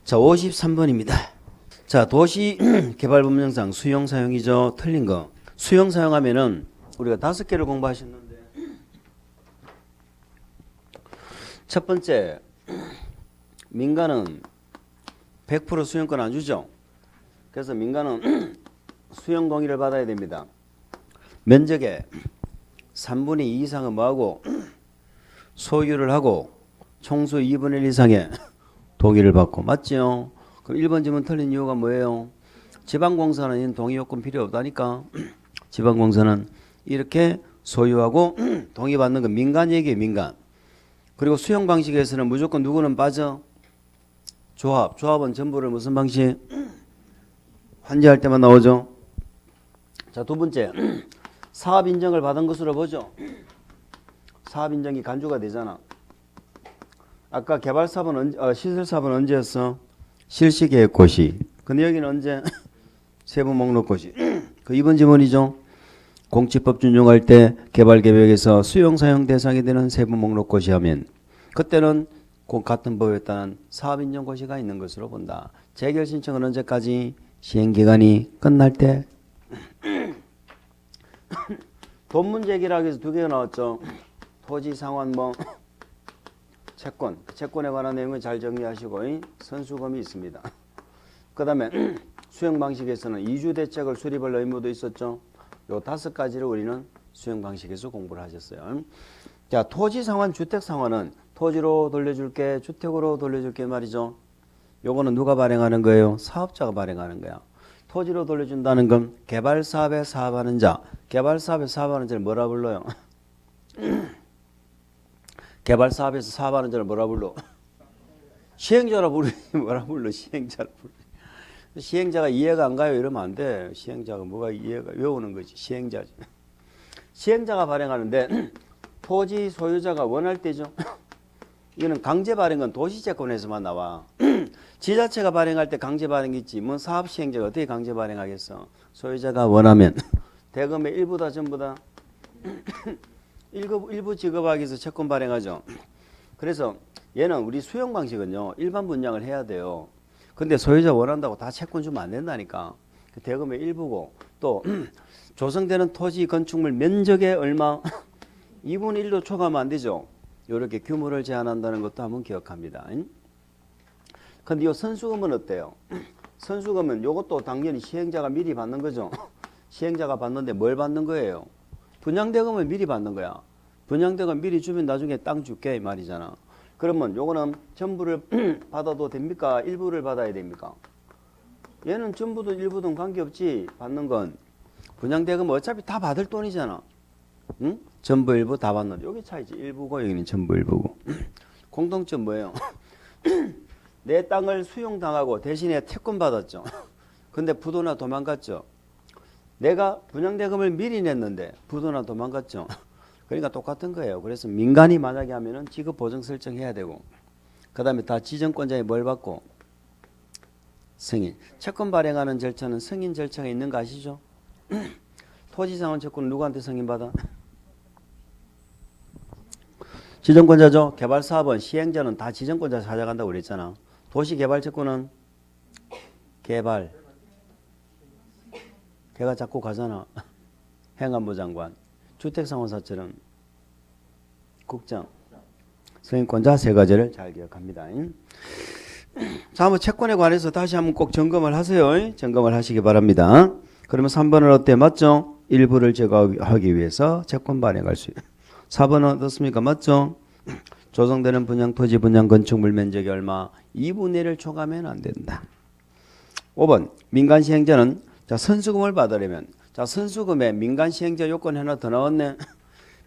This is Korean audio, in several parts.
자, 53번입니다. 자, 도시개발법령상 수용사용이죠. 틀린 거. 수용사용하면은 우리가 5개를 공부하셨는데 첫 번째, 민간은 100% 수용권 안 주죠. 그래서 민간은 수용 동의를 받아야 됩니다. 면적의 3분의 2 이상은 뭐하고 소유를 하고 총수 2분의 1 이상의 동의를 받고. 맞죠? 그럼 1번 질문 틀린 이유가 뭐예요? 지방공사는 동의요건 필요 없다니까. 지방공사는 이렇게 소유하고 동의받는 건 민간 얘기예요. 민간. 그리고 수용 방식에서는 무조건 누구는 빠져? 조합. 조합은 전부를 무슨 방식? 환지할 때만 나오죠. 자, 두 번째, 사업 인정을 받은 것으로 보죠. 사업 인정이 간주가 되잖아. 아까 개발 사업은 시설 사업은 언제였어? 실시계획고시. 근데 여기는 언제? 세부 목록고시. 그 이번 지문이죠. 공지법 준용할 때 개발계획에서 수용사용 대상이 되는 세부 목록고시 하면 그때는 같은 법에 따른 사업 인정고시가 있는 것으로 본다. 재결 신청은 언제까지? 시행기간이 끝날 때. 돈 문제 해결하기 위해서 2개가 나왔죠. 토지 상환 채권. 채권에 관한 내용을 잘 정리하시고 선수검이 있습니다. 그 다음에 수용 방식에서는 이주 대책을 수립할 의무도 있었죠. 요 5가지를 우리는 수용 방식에서 공부를 하셨어요. 자, 토지 상환, 주택 상환은 토지로 돌려줄게, 주택으로 돌려줄게 말이죠. 요거는 누가 발행하는 거예요? 사업자가 발행하는 거야. 토지로 돌려준다는 건 개발 사업에 사업하는 자. 개발 사업에 사업하는 자를 뭐라 불러요? 개발 사업에서 사업하는 자를 뭐라 불러? 시행자라 부르지. 뭐라 불러? 시행자라 불러. 시행자가 이해가 안 가요 이러면 안 돼. 시행자가 뭐가 이해가 외우는 거지. 시행자지. 시행자가 발행하는데 토지 소유자가 원할 때죠. 이거는 강제 발행은 도시채권에서만 나와. 지자체가 발행할 때 강제 발행이 있지. 뭐 사업 시행자가 어떻게 강제 발행하겠어? 소유자가 원하면 대금의 일부다 전부다. 일부 지급하기 위해서 채권 발행하죠. 그래서 얘는 우리 수용 방식은요. 일반 분양을 해야 돼요. 근데 소유자 원한다고 다 채권 주면 안 된다니까. 그 대금의 일부고 또 조성되는 토지 건축물 면적의 얼마? 2분의 1도 초과하면 안 되죠. 이렇게 규모를 제한한다는 것도 한번 기억합니다. 근데 이 선수금은 어때요? 선수금은 이것도 당연히 시행자가 미리 받는 거죠. 시행자가 받는데 뭘 받는 거예요? 분양대금을 미리 받는 거야. 분양대금 미리 주면 나중에 땅 줄게 이 말이잖아. 그러면 요거는 전부를 받아도 됩니까? 일부를 받아야 됩니까? 얘는 전부든 일부든 관계없지. 받는 건 분양대금 어차피 다 받을 돈이잖아. 응? 전부 일부 다 받는. 여기 차이지. 일부고 여기는 전부 일부고. 공통점 뭐예요? 내 땅을 수용당하고 대신에 채권 받았죠. 근데 부도나 도망갔죠. 내가 분양대금을 미리 냈는데 부도나 도망갔죠. 그러니까 똑같은 거예요. 그래서 민간이 만약에 하면은 지급 보증 설정해야 되고, 그 다음에 다 지정권자에 뭘 받고? 승인. 채권 발행하는 절차는 승인 절차가 있는 거 아시죠? 토지상환 채권은 누구한테 승인받아? 지정권자죠. 개발사업은 시행자는 다 지정권자 찾아간다고 그랬잖아. 도시개발채권은 개발. 걔가 자꾸 가잖아. 행안부 장관. 주택상호사처럼 국장. 승인권자 3가지를 잘 기억합니다. 자, 한번 채권에 관해서 다시 한번 꼭 점검을 하세요. 점검을 하시기 바랍니다. 그러면 3번은 어때? 맞죠? 일부를 제거하기 위해서 채권 발행할 수 있어요. 4번은 어떻습니까? 맞죠? 조성되는 분양 토지 분양 건축물 면적이 얼마? 2분의 1을 초과하면 안 된다. 5번 민간 시행자는 자 선수금을 받으려면 자 선수금에 민간 시행자 요건 하나 더 나왔네.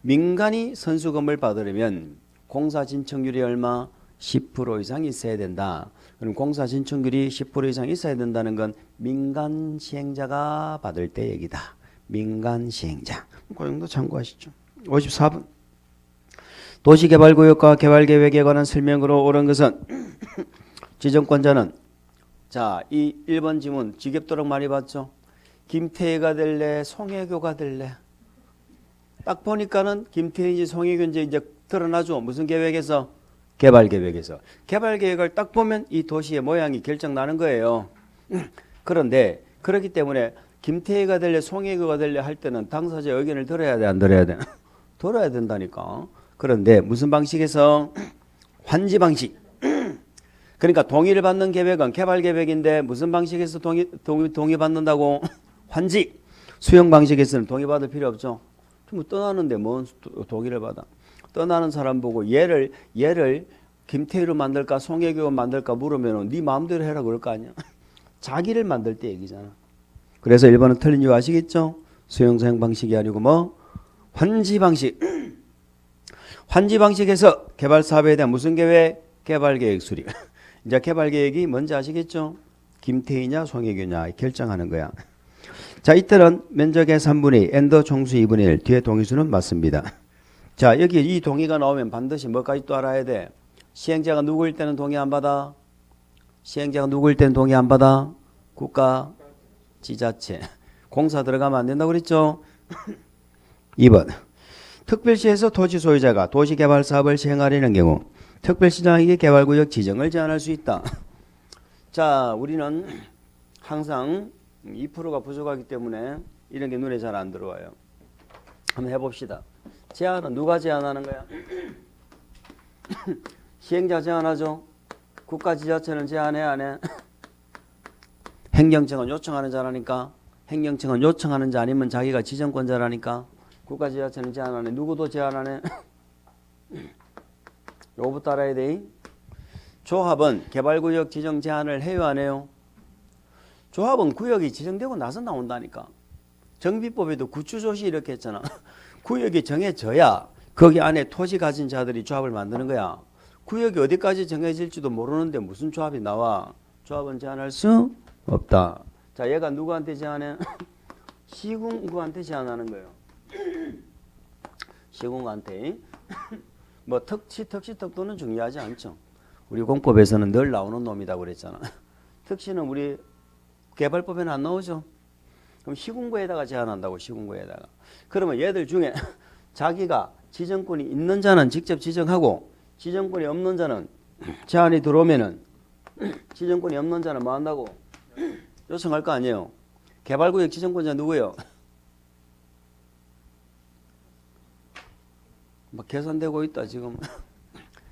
민간이 선수금을 받으려면 공사 진척률이 얼마? 10% 이상 있어야 된다. 그럼 공사 진척률이 10% 이상 있어야 된다는 건 민간 시행자가 받을 때 얘기다. 민간 시행자. 그 정도 참고하시죠. 54번 도시개발구역과 개발계획에 관한 설명으로 옳은 것은 지정권자는 자, 이 1번 지문 지겹도록 많이 봤죠. 김태희가 될래? 송혜교가 될래? 딱 보니까는 김태희인지 송혜교인지 이제 드러나죠. 무슨 계획에서? 개발계획에서. 개발계획을 딱 보면 이 도시의 모양이 결정나는 거예요. 그런데 그렇기 때문에 김태희가 될래 송혜교가 될래 할 때는 당사자의 의견을 들어야 돼, 안 들어야 돼? 들어야 된다니까. 그런데 무슨 방식에서? 환지 방식. 그러니까 동의를 받는 계획은 개발 계획인데 무슨 방식에서 동의 받는다고? 환지. 수용 방식에서는 동의 받을 필요 없죠. 뭐 떠나는데 뭔 동의를 받아? 떠나는 사람 보고 얘를 김태희로 만들까 송혜교로 만들까 물으면은 네 마음대로 해라 그럴 거 아니야. 자기를 만들 때 얘기잖아. 그래서 1번은 틀린 이유 아시겠죠? 수용 사용 방식이 아니고 뭐 환지 방식. 환지 방식에서 개발 사업에 대한 무슨 계획? 개발 계획 수립. 이제 개발 계획이 뭔지 아시겠죠? 김태희냐 송혜교냐 결정하는 거야. 자, 이때는 면적의 3분의 2, 엔더 총수 2분의 1, 뒤에 동의수는 맞습니다. 자, 여기 이 동의가 나오면 반드시 뭐까지 또 알아야 돼? 시행자가 누구일 때는 동의 안 받아? 시행자가 누구일 때는 동의 안 받아? 국가, 지자체. 공사 들어가면 안 된다고 그랬죠? 2번. 특별시에서 토지 소유자가 도시개발 사업을 시행하려는 경우 특별시장에게 개발구역 지정을 제한할 수 있다. 자, 우리는 항상 2%가 부족하기 때문에 이런 게 눈에 잘 안 들어와요. 한번 해봅시다. 제한은 누가 제한하는 거야? 시행자 제한하죠. 국가지자체는 제한해 안 해? 행정청은 요청하는 자라니까. 행정청은 요청하는 자 아니면 자기가 지정권자라니까. 국가지자체는 제한 안 해. 누구도 제한 안 해? 요거부터 알아야 돼. 조합은 개발구역 지정 제한을 해요 안 해요? 조합은 구역이 지정되고 나서 나온다니까. 정비법에도 구추조시 이렇게 했잖아. 구역이 정해져야 거기 안에 토지 가진 자들이 조합을 만드는 거야. 구역이 어디까지 정해질지도 모르는데 무슨 조합이 나와? 조합은 제한할 수 없다. 자, 얘가 누구한테 제한해? 시군구한테 제한하는 거예요. 시군구한테. 뭐 특시특도는 중요하지 않죠. 우리 공법에서는 늘 나오는 놈이다 그랬잖아. 특시는 우리 개발법에는 안 나오죠. 그럼 시군구에다가 제한한다고. 시군구에다가. 그러면 얘들 중에 자기가 지정권이 있는 자는 직접 지정하고 지정권이 없는 자는 제한이 들어오면은 지정권이 없는 자는 뭐 한다고? 요청할 거 아니에요. 개발구역 지정권자 누구예요? 막 계산되고 있다 지금.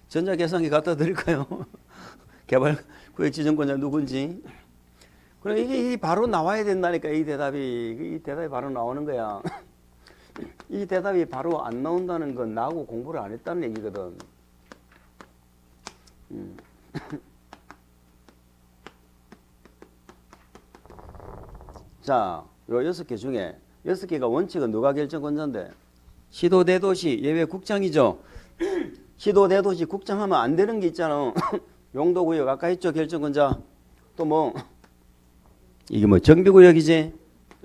전자계산기 갖다 드릴까요? 개발구역 지정권자 누군지. 그럼 이게 바로 나와야 된다니까. 이 대답이 바로 나오는 거야. 이 대답이 바로 안 나온다는 건 나하고 공부를 안 했다는 얘기거든. 자, 요 6개 중에 6개가 원칙은 누가 결정권자인데? 시도대도시 예외 국장이죠. 시도대도시 국장하면 안 되는 게 있잖아. 용도구역 아까 했죠. 결정권자. 또 뭐 이게 뭐 정비구역이지.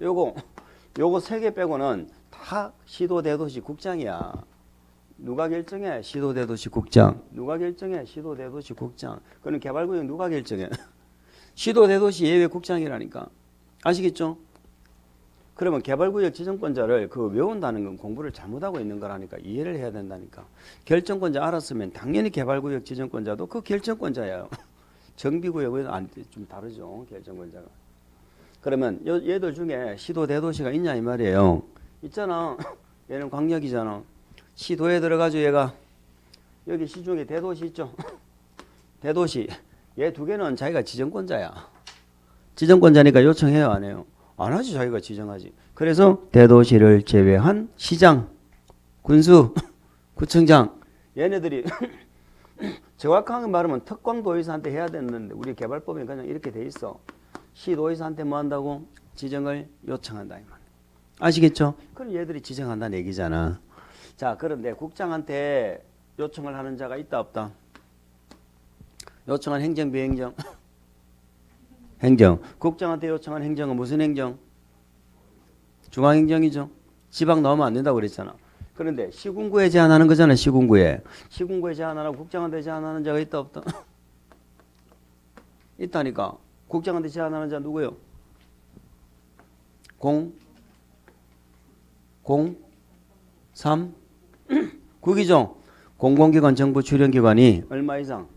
요거 3개 빼고는 다 시도대도시 국장이야. 누가 결정해? 시도대도시 국장. 누가 결정해? 시도대도시 국장. 그럼 개발구역 누가 결정해? 시도대도시 예외 국장이라니까. 아시겠죠? 그러면 개발구역 지정권자를 외운다는 건 공부를 잘못하고 있는 거라니까. 이해를 해야 된다니까. 결정권자 알았으면 당연히 개발구역 지정권자도 그 결정권자예요. 정비구역은 좀 다르죠. 결정권자가. 그러면 얘들 중에 시도대도시가 있냐 이 말이에요. 있잖아. 얘는 광역이잖아. 시도에 들어가죠. 얘가. 여기 시중에 대도시 있죠. 대도시. 얘 2개는 자기가 지정권자야. 지정권자니까 요청해요 안 해요? 안 하지. 자기가 지정하지. 그래서 대도시를 제외한 시장, 군수, 구청장 얘네들이 정확하게 말하면 특권도의사한테 해야 되는데 우리 개발법에 그냥 이렇게 돼 있어. 시도의사한테 뭐 한다고? 지정을 요청한다 이 말. 아시겠죠? 그럼 얘들이 지정한다는 얘기잖아. 자, 그런데 국장한테 요청을 하는 자가 있다 없다? 요청한 행정 비행정? 행정. 국장한테 요청한 행정은 무슨 행정? 중앙행정이죠. 지방 넣으면 안 된다고 그랬잖아. 그런데 시군구에 제한하는 거잖아. 시군구에 제한하라고 국장한테 제한하는 자가 있다 없다? 있다니까. 국장한테 제한하는 자 누구요? 공 3 국이죠. 공공기관 정부 출연기관이 얼마 이상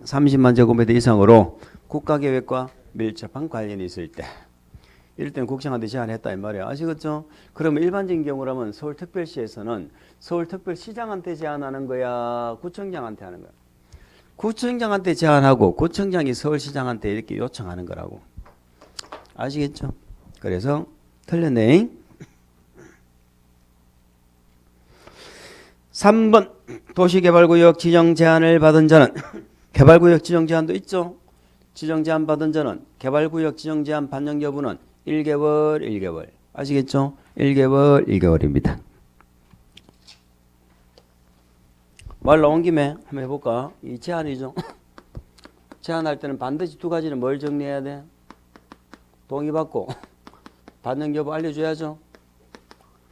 30만 제곱미터 이상으로 국가계획과 밀접한 관련이 있을 때 이럴 때는 국장한테 제안했다 이 말이야. 아시겠죠? 그러면 일반적인 경우라면 서울특별시에서는 서울특별시장한테 제안하는 거야, 구청장한테 하는 거야. 구청장한테 제안하고 구청장이 서울시장한테 이렇게 요청하는 거라고. 아시겠죠? 그래서 틀렸네. 3번 도시개발구역 지정 제한을 받은 자는 개발구역 지정 제한도 있죠. 지정 제한 받은 자는 개발구역 지정 제한 반영 여부는 1개월 1개월. 아시겠죠? 1개월 1개월입니다. 말 나온 김에 한번 해볼까? 이 제한이죠. 제한할 때는 반드시 두 가지는 뭘 정리해야 돼? 동의받고 반영 여부 알려줘야죠.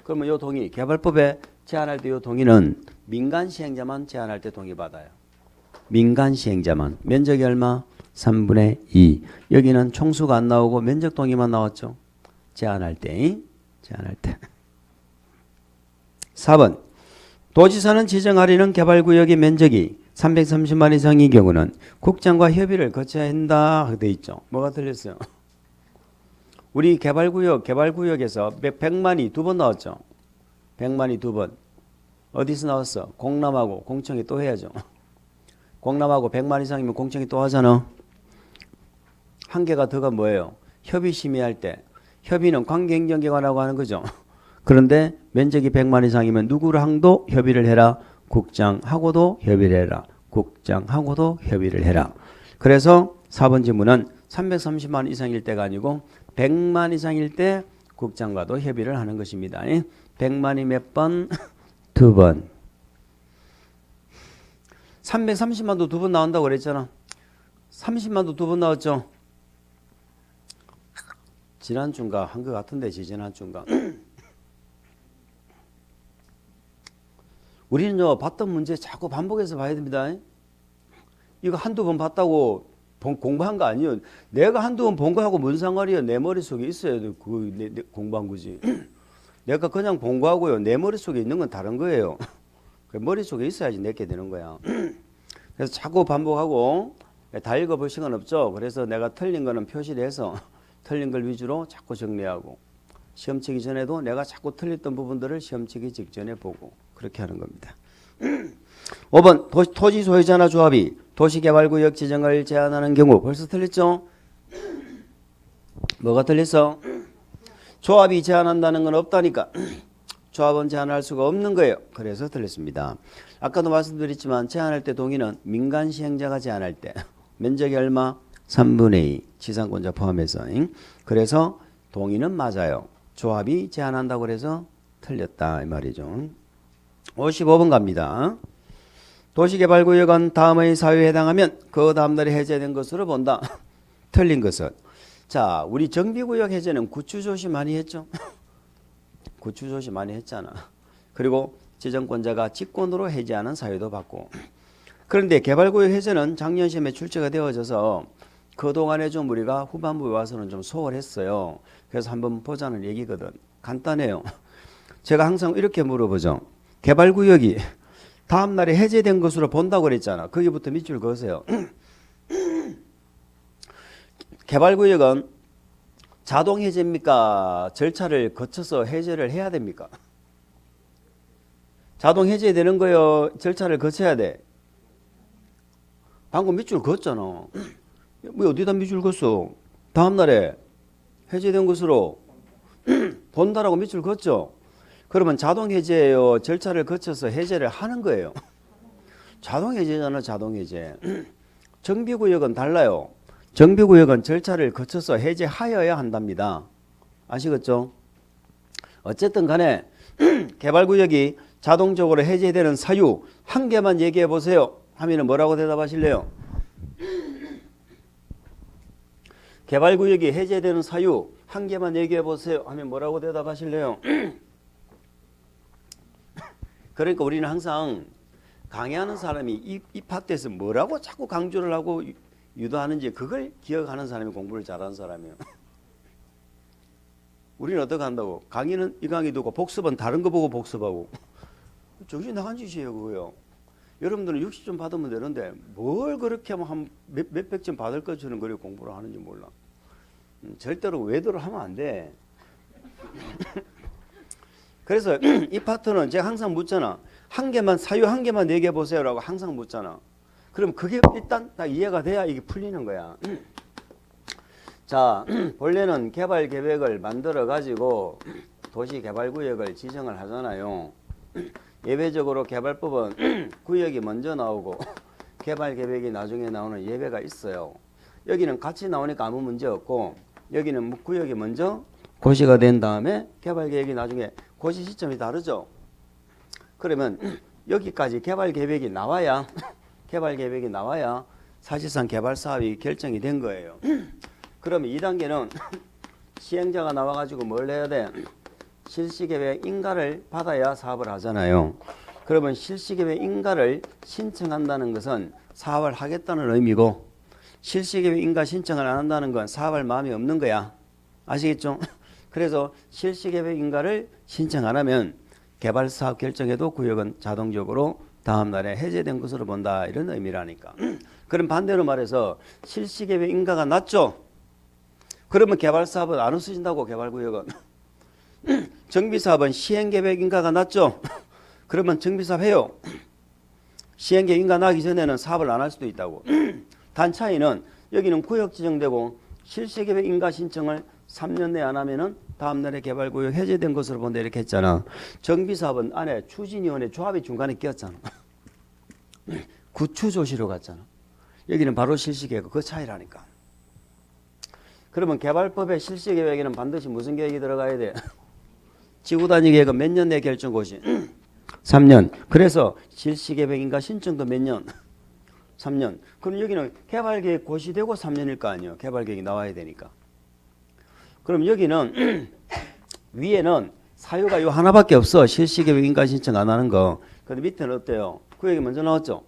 그러면 이 동의, 개발법에 제한할 때 이 동의는 민간 시행자만 제한할 때 동의받아요. 민간 시행자만. 면적이 얼마? 3분의 2. 여기는 총수가 안 나오고 면적 동의만 나왔죠. 제한할 때. 4번. 도지사는 지정하려는 개발구역의 면적이 330만 이상의 경우는 국장과 협의를 거쳐야 한다. 돼 있죠. 뭐가 틀렸어요? 우리 개발구역에서 100만이 두 번 나왔죠. 100만이 두 번. 어디서 나왔어? 공람하고 공청회 또 해야죠. 공람하고 100만 이상이면 공청회 또 하잖아. 한 개가 더가 뭐예요? 협의 심의할 때. 협의는 관계행정기관이라고 하는 거죠. 그런데 면적이 100만 이상이면 누구랑도 협의를 해라. 국장하고도 협의를 해라. 국장하고도 협의를 해라. 그래서 4번 질문은 330만 이상일 때가 아니고 100만 이상일 때 국장과도 협의를 하는 것입니다. 100만이 몇 번? 두 번. 330만도 두 번 나온다고 그랬잖아. 30만도 두 번 나왔죠. 지난주인가 한 것 같은데 지난주인가. 우리는 봤던 문제 자꾸 반복해서 봐야 됩니다. 이거 한두 번 봤다고 공부한 거 아니에요. 내가 한두 번 본 거하고 뭔 상관이에요. 내 머릿속에 있어야 돼. 내 공부한 거지. 내가 그냥 본 거하고요. 내 머릿속에 있는 건 다른 거예요. 머릿속에 있어야지 내게 되는 거야. 그래서 자꾸 반복하고 다 읽어볼 시간 없죠. 그래서 내가 틀린 거는 표시를 해서 틀린 걸 위주로 자꾸 정리하고 시험 치기 전에도 내가 자꾸 틀렸던 부분들을 시험 치기 직전에 보고 그렇게 하는 겁니다. 5번 토지 소유자나 조합이 도시개발구역 지정을 제한하는 경우 벌써 틀렸죠? 뭐가 틀렸어? 조합이 제한한다는 건 없다니까. 조합은 제한할 수가 없는 거예요. 그래서 틀렸습니다. 아까도 말씀드렸지만 제한할 때 동의는 민간 시행자가 제한할 때 면적이 얼마? 3분의 2 지상권자 포함해서. 그래서 동의는 맞아요. 조합이 제한한다고 그래서 틀렸다 이 말이죠. 55번 갑니다. 도시개발구역은 다음의 사유에 해당하면 그 다음날에 해제된 것으로 본다. 틀린 것은 자 우리 정비구역 해제는 구추조시 많이 했죠. 구추조시 많이 했잖아. 그리고 지정권자가 직권으로 해제하는 사유도 받고. 그런데 개발구역 해제는 작년 시험에 출제가 되어져서 그동안에 좀 우리가 후반부에 와서는 좀 소홀했어요. 그래서 한번 보자는 얘기거든. 간단해요. 제가 항상 이렇게 물어보죠. 개발구역이 다음날에 해제된 것으로 본다고 그랬잖아. 거기부터 밑줄 그으세요. 개발구역은 자동 해제입니까? 절차를 거쳐서 해제를 해야 됩니까? 자동 해제되는 거요. 절차를 거쳐야 돼. 방금 밑줄 그었잖아. 뭐 어디다 밑줄 그었어? 다음날에 해제된 것으로 본다라고 밑줄 그었죠. 그러면 자동 해제예요. 절차를 거쳐서 해제를 하는 거예요. 자동 해제잖아. 자동 해제. 정비구역은 달라요. 정비구역은 절차를 거쳐서 해제하여야 한답니다. 아시겠죠? 어쨌든 간에 개발구역이 자동적으로 해제되는 사유 한 개만 얘기해 보세요 하면 뭐라고 대답하실래요? 개발구역이 해제되는 사유 한 개만 얘기해 보세요 하면 뭐라고 대답하실래요? 그러니까 우리는 항상 강의하는 사람이 이 파트에서 뭐라고 자꾸 강조를 하고 유도하는지 그걸 기억하는 사람이 공부를 잘하는 사람이에요. 우리는 어떻게 한다고? 강의는 이 강의 두고 복습은 다른 거 보고 복습하고. 정신 나간 짓이에요 그거요. 여러분들은 60점 받으면 되는데 뭘 그렇게 한 몇백 점 받을 것처럼 그렇게 공부를 하는지 몰라. 절대로 외도를 하면 안 돼. 그래서 이 파트는 제가 항상 묻잖아. 한 개만 사유 한 개만 얘기해 보세요라고 항상 묻잖아. 그럼 그게 일단 다 이해가 돼야 이게 풀리는 거야. 자, 본래는 개발 계획을 만들어 가지고 도시 개발 구역을 지정을 하잖아요. 예외적으로 개발법은 구역이 먼저 나오고 개발 계획이 나중에 나오는 예외가 있어요. 여기는 같이 나오니까 아무 문제 없고 여기는 구역이 먼저 고시가 된 다음에 개발 계획이 나중에 고시 시점이 다르죠. 그러면 여기까지 개발 계획이 나와야 사실상 개발 사업이 결정이 된 거예요. 그러면 2단계는 시행자가 나와가지고 뭘 해야 돼? 실시계획 인가를 받아야 사업을 하잖아요. 그러면 실시계획 인가를 신청한다는 것은 사업을 하겠다는 의미고 실시계획 인가 신청을 안 한다는 건 사업할 마음이 없는 거야. 아시겠죠? 그래서 실시계획 인가를 신청 안 하면 개발사업 결정에도 구역은 자동적으로 다음 날에 해제된 것으로 본다. 이런 의미라니까. 그럼 반대로 말해서 실시계획 인가가 났죠? 그러면 개발사업은 안 없어진다고. 개발구역은. 정비사업은 시행계획 인가가 났죠? 그러면 정비사업 해요. 시행계획 인가 나기 전에는 사업을 안 할 수도 있다고. 단 차이는 여기는 구역 지정되고 실시계획 인가 신청을 3년 내에 안 하면은 다음 날에 개발구역 해제된 것으로 본다 이렇게 했잖아. 정비사업은 안에 추진위원회 조합이 중간에 끼었잖아. 구추조시로 갔잖아. 여기는 바로 실시계획. 그 차이라니까. 그러면 개발법의 실시계획에는 반드시 무슨 계획이 들어가야 돼? 지구단위 계획은 몇 년 내 결정고시? 3년. 그래서 실시계획인가 신청도 몇 년? 3년. 그럼 여기는 개발계획 고시되고 3년일 거 아니에요. 개발계획이 나와야 되니까. 그럼 여기는 위에는 사유가 요 하나밖에 없어. 실시계획 인가 신청 안 하는 거. 근데 밑에는 어때요? 구역이 먼저 나왔죠.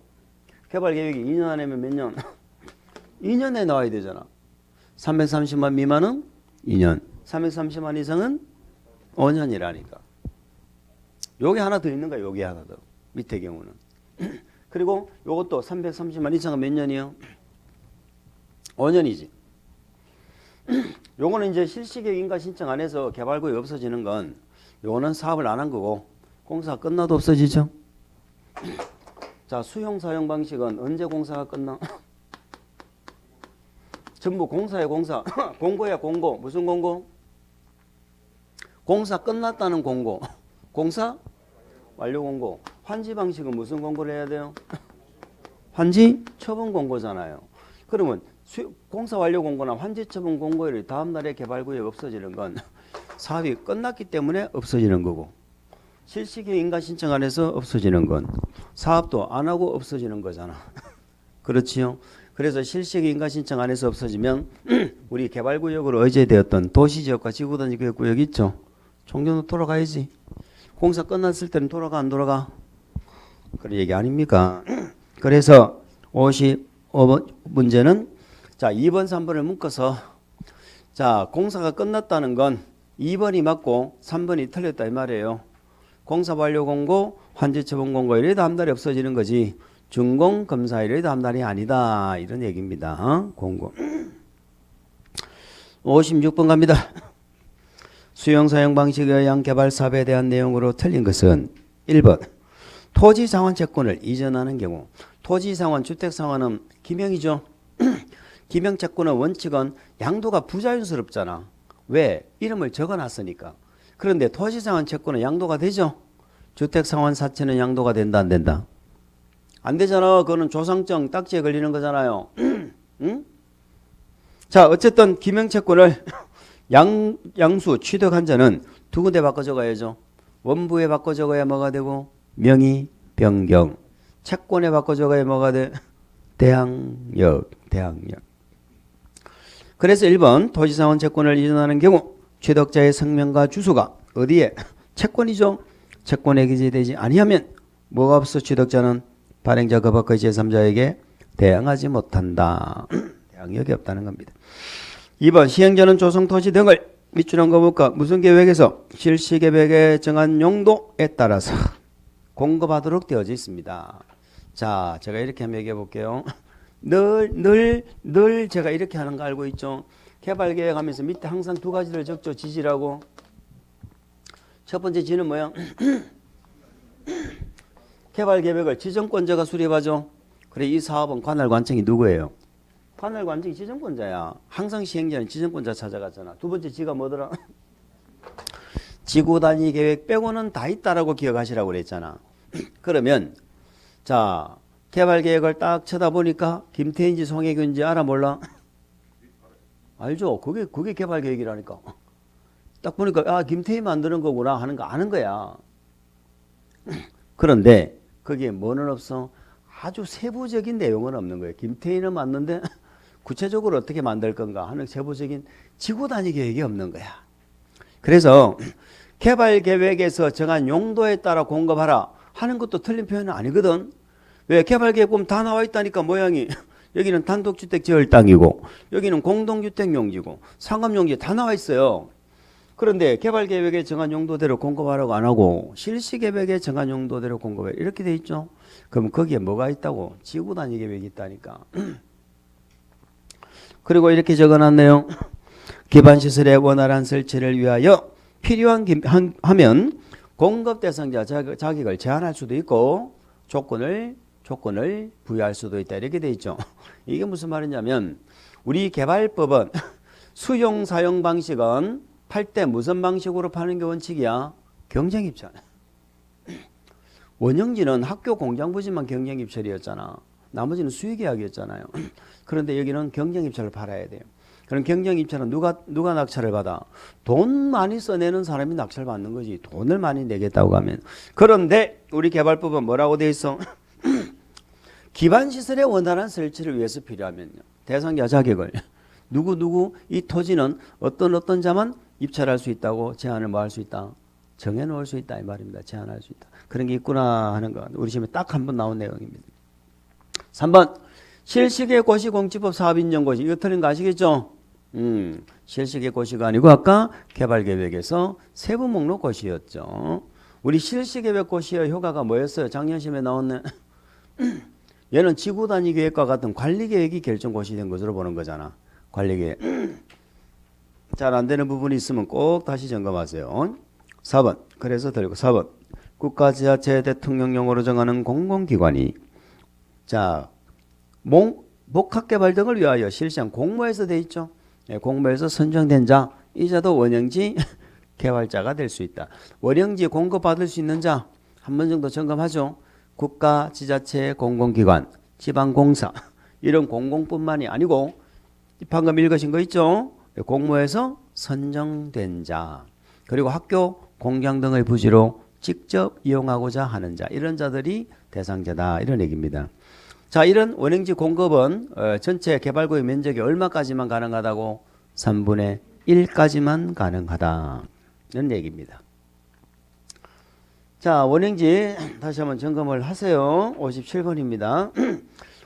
개발계획이 2년 안에면 몇 년? 2년에 나와야 되잖아. 330만 미만은 2년. 330만 이상은 5년이라니까. 요게 하나 더 있는 거야. 요게 하나 더. 밑에 경우는. 그리고 요것도 330만 이상은 몇 년이요? 5년이지. 요거는 이제 실시계획 인가 신청 안 해서 개발구역이 없어지는 건 요거는 사업을 안 한 거고 공사 끝나도 없어지죠. 자, 수용 사용 방식은 언제 공사가 끝나? 전부 공사야 공사. 공고야 공고. 무슨 공고? 공사 끝났다는 공고. 공사 완료 공고. 환지 방식은 무슨 공고를 해야 돼요? 환지 처분 공고잖아요. 그러면 공사 완료 공고나 환지 처분 공고일 다음 날에 개발구역 없어지는 건 사업이 끝났기 때문에 없어지는 거고 실시계획 인가 신청 안 해서 없어지는 건 사업도 안 하고 없어지는 거잖아. 그렇지요? 그래서 실시계획 인가 신청 안 해서 없어지면 우리 개발구역으로 의제되었던 도시지역과 지구단위 구역 있죠? 종전으로 돌아가야지. 공사 끝났을 때는 돌아가 안 돌아가? 그런 얘기 아닙니까? 그래서 55번 문제는 자 2번 3번을 묶어서 자 공사가 끝났다는 건 2번이 맞고 3번이 틀렸다 이 말이에요. 공사 완료 공고 환지 처분 공고 이래 다음 날이 없어지는 거지 준공 검사 이래 다음 날이 아니다 이런 얘기입니다. 공고 56번 갑니다. 수용 사용 방식에 의한 개발 사업에 대한 내용으로 틀린 것은 1번 토지 상환 채권을 이전하는 경우 토지 상환 주택 상환은 기명이죠. 기명 채권의 원칙은 양도가 부자연스럽잖아. 왜? 이름을 적어놨으니까. 그런데 토지 상환 채권은 양도가 되죠. 주택 상환 사채는 양도가 된다 안 된다? 안 되잖아. 그거는 조상증 딱지에 걸리는 거잖아요. 응? 자 어쨌든 기명 채권을 양수 취득한 자는 두 군데 바꿔 적어야죠. 원부에 바꿔 적어야 뭐가 되고 명의 변경. 채권에 바꿔 적어야 뭐가 돼? 대항력. 그래서 1번 토지상환 채권을 이전하는 경우 취득자의 성명과 주소가 어디에? 채권이죠. 채권에 기재되지 아니하면 뭐가 없어? 취득자는 발행자 그 밖의 제3자에게 대항하지 못한다. 대항력이 없다는 겁니다. 2번 시행자는 조성 토지 등을 밑줄한 거 볼까? 무슨 계획에서 실시계획에 정한 용도에 따라서 공급하도록 되어져 있습니다. 자, 제가 이렇게 한번 얘기해 볼게요. 늘 제가 이렇게 하는 거 알고 있죠? 개발 계획 하면서 밑에 항상 두 가지를 적죠. 지지라고. 첫 번째 지는 뭐야? 개발 계획을 지정권자가 수립하죠. 그래, 이 사업은 관할관청이 누구예요? 관할관청이 지정권자야. 항상 시행자는 지정권자 찾아갔잖아. 두 번째 지가 뭐더라? 지구 단위 계획 빼고는 다 있다라고 기억하시라고 그랬잖아. 그러면 자, 개발 계획을 딱 쳐다보니까 김태인지 송혜교인지 알아 몰라? 알죠? 그게 개발 계획이라니까. 딱 보니까 아, 김태희 만드는 거구나 하는 거 아는 거야. 그런데 거기에 뭐는 없어? 아주 세부적인 내용은 없는 거예요. 김태희는 맞는데 구체적으로 어떻게 만들 건가 하는 세부적인 지구 단위 계획이 없는 거야. 그래서 개발 계획에서 정한 용도에 따라 공급하라 하는 것도 틀린 표현은 아니거든. 왜? 개발 계획 보면 다 나와 있다니까 모양이. 여기는 단독주택 지을 땅이고 여기는 공동주택 용지고 상업용지 다 나와 있어요. 그런데 개발 계획에 정한 용도대로 공급하라고 안 하고 실시 계획에 정한 용도대로 공급해 이렇게 돼 있죠. 그럼 거기에 뭐가 있다고? 지구 단위 계획이 있다니까. 그리고 이렇게 적어놨네요. 기반시설의 원활한 설치를 위하여 필요한 하면 공급 대상자 자격을 제한할 수도 있고 조건을 부여할 수도 있다 이렇게 돼 있죠. 이게 무슨 말이냐면 우리 개발법은 수용 사용 방식은 팔 때 무슨 방식으로 파는 게 원칙이야? 경쟁입찰. 원형지는 학교 공장부지만 경쟁입찰이었잖아. 나머지는 수의계약이었잖아요. 그런데 여기는 경쟁입찰을 팔아야 돼요. 그럼 경쟁입찰은 누가 낙찰을 받아? 돈 많이 써내는 사람이 낙찰 받는 거지. 돈을 많이 내겠다고 하면. 그런데 우리 개발법은 뭐라고 돼 있어? 기반시설의 원활한 설치를 위해서 필요하면요. 대상자 자격을 누구 이 토지는 어떤 자만 입찰할 수 있다고 제한을 뭐 할 수 있다? 정해놓을 수 있다 이 말입니다. 제한할 수 있다. 그런 게 있구나 하는 거 우리 시험에 딱 한 번 나온 내용입니다. 3번 실시계 고시공지법 사업인정고시 이거 틀린 거 아시겠죠? 실시계 고시가 아니고 아까 개발계획에서 세부 목록 고시였죠. 우리 실시계획 고시의 효과가 뭐였어요? 작년 시험에 나왔네. 얘는 지구 단위 계획과 같은 관리 계획이 결정 고시된 것으로 보는 거잖아. 관리 계획. 잘 안 되는 부분이 있으면 꼭 다시 점검하세요. 4번. 그래서 들고 4번. 국가지자체 대통령령으로 정하는 공공기관이 자 목학개발 등을 위하여 실시한 공모에서 돼 있죠. 예, 공모에서 선정된 자 이자도 원형지 개발자가 될 수 있다. 원형지 공급받을 수 있는 자 한 번 정도 점검하죠. 국가, 지자체, 공공기관, 지방공사 이런 공공뿐만이 아니고 방금 읽으신 거 있죠. 공모에서 선정된 자 그리고 학교, 공장 등의 부지로 직접 이용하고자 하는 자 이런 자들이 대상자다 이런 얘기입니다. 자, 이런 원형지 공급은 전체 개발구역 면적이 얼마까지만 가능하다고? 3분의 1까지만 가능하다 이런 얘기입니다. 자, 원형지 다시 한번 점검을 하세요. 57번입니다.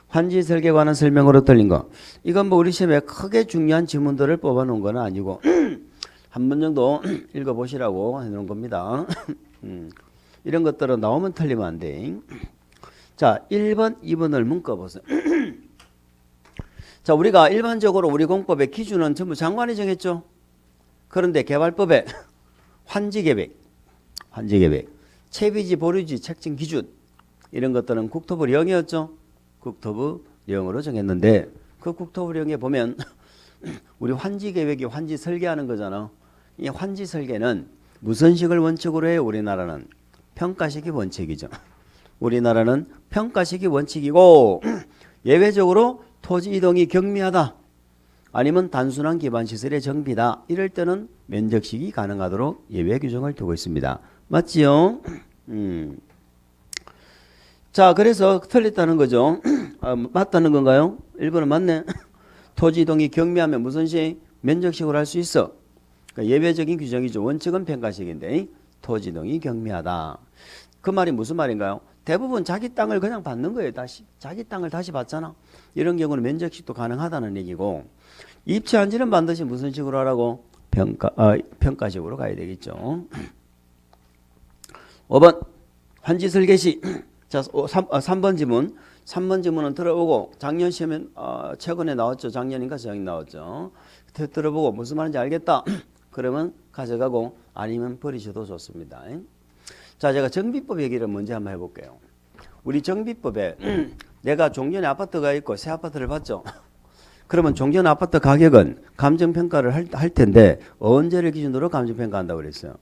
환지 설계에 관한 설명으로 들린 거. 이건 뭐 우리 시험에 크게 중요한 지문들을 뽑아 놓은 건 아니고 한 번 정도 읽어보시라고 해놓은 겁니다. 이런 것들은 나오면 틀리면 안 돼. 자, 1번, 2번을 묶어보세요. 자, 우리가 일반적으로 우리 공법의 기준은 전부 장관이 정했죠. 그런데 개발법에 환지계획, 채비지, 보류지, 책정 기준 이런 것들은 국토부령이었죠. 국토부령으로 정했는데 그 국토부령에 보면 우리 환지계획이 환지 설계하는 거잖아. 이 환지 설계는 무슨 식을 원칙으로 해요? 우리나라는 평가식이 원칙이죠. 우리나라는 평가식이 원칙이고 예외적으로 토지 이동이 경미하다 아니면 단순한 기반시설의 정비다 이럴 때는 면적식이 가능하도록 예외 규정을 두고 있습니다. 맞지요? 자, 그래서 틀렸다는 거죠. 맞다는 건가요? 1번은 맞네. 토지 이동이 경미하면 무슨 식? 면적식으로 할 수 있어. 그러니까 예외적인 규정이죠. 원칙은 평가식인데 토지 이동이 경미하다. 그 말이 무슨 말인가요? 대부분 자기 땅을 그냥 받는 거예요. 다시 자기 땅을 다시 받잖아. 이런 경우는 면적식도 가능하다는 얘기고 입지 한지는 반드시 무슨 식으로 하라고? 평가식으로 가야 되겠죠. 5번 환지 설계 시 자, 3번 지문. 3번 지문은 들어보고 작년 시험에 최근에 나왔죠. 작년인가 재작년 나왔죠. 들어보고 무슨 말인지 알겠다. 그러면 가져가고 아니면 버리셔도 좋습니다. 자, 제가 정비법 얘기를 먼저 한번 해볼게요. 우리 정비법에 내가 종전에 아파트가 있고 새 아파트를 봤죠. 그러면 종전 아파트 가격은 감정평가를 할 텐데 언제를 기준으로 감정평가한다고 그랬어요?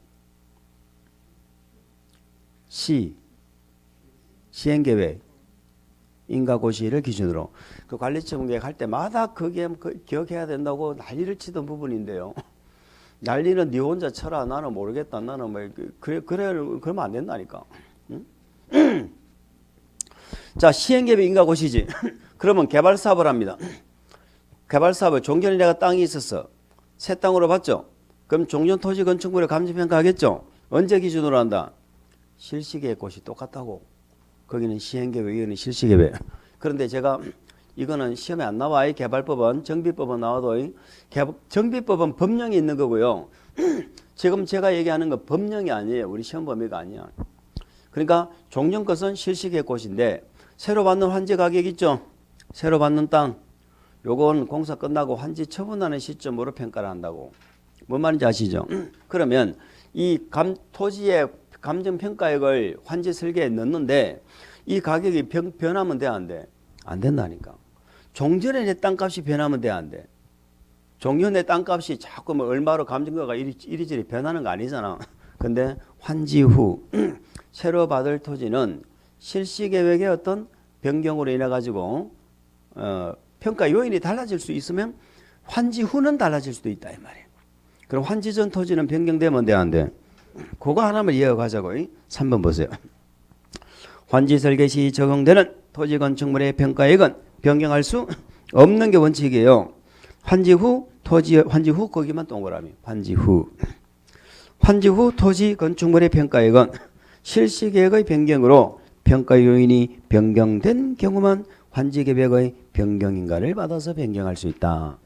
시행계획 인가고시를 기준으로 그 관리처분 계획할 때마다 그게 기억해야 된다고 난리를 치던 부분인데요. 난리는 네 혼자 쳐라. 나는 모르겠다. 나는 뭐 그러면 안 된다니까. 응? 자, 시행계획 인가고시지. 그러면 개발 사업을 합니다. 개발 사업을 종전에 내가 땅이 있었어. 새 땅으로 봤죠. 그럼 종전 토지 건축물에 감정평가하겠죠. 언제 기준으로 한다? 실시계획고시 똑같다고. 거기는 시행계획, 이거는 실시계획. 그런데 제가 이거는 시험에 안 나와. 개발법은, 정비법은 나와도 정비법은 법령이 있는 거고요. 지금 제가 얘기하는 건 법령이 아니에요. 우리 시험 범위가 아니야. 그러니까 종전 것은 실시계획고시인데 새로 받는 환지 가격 있죠. 새로 받는 땅. 요건 공사 끝나고 환지 처분하는 시점으로 평가를 한다고. 뭔 말인지 아시죠? 그러면 이 토지의 감정평가액을 환지 설계에 넣는데 이 가격이 변하면 돼, 안 돼? 안 된다니까. 종전에 내 땅값이 변하면 돼, 안 돼? 종전에 내 땅값이 자꾸 뭐 얼마로 감정가가 이리저리 변하는 거 아니잖아. 근데 환지 후 새로 받을 토지는 실시계획의 어떤 변경으로 인해 가지고 평가 요인이 달라질 수 있으면 환지 후는 달라질 수도 있다 이 말이에요. 그럼 환지 전 토지는 변경되면 돼, 안 돼? 그거 하나만 이어가자고. 3번 보세요. 환지 설계 시 적용되는 토지 건축물의 평가액은 변경할 수 없는 게 원칙이에요. 환지 후 거기만 동그라미. 환지 후 토지 건축물의 평가액은 실시계획의 변경으로 평가 요인이 변경된 경우만 환지계획의 변경인가를 받아서 변경할 수 있다.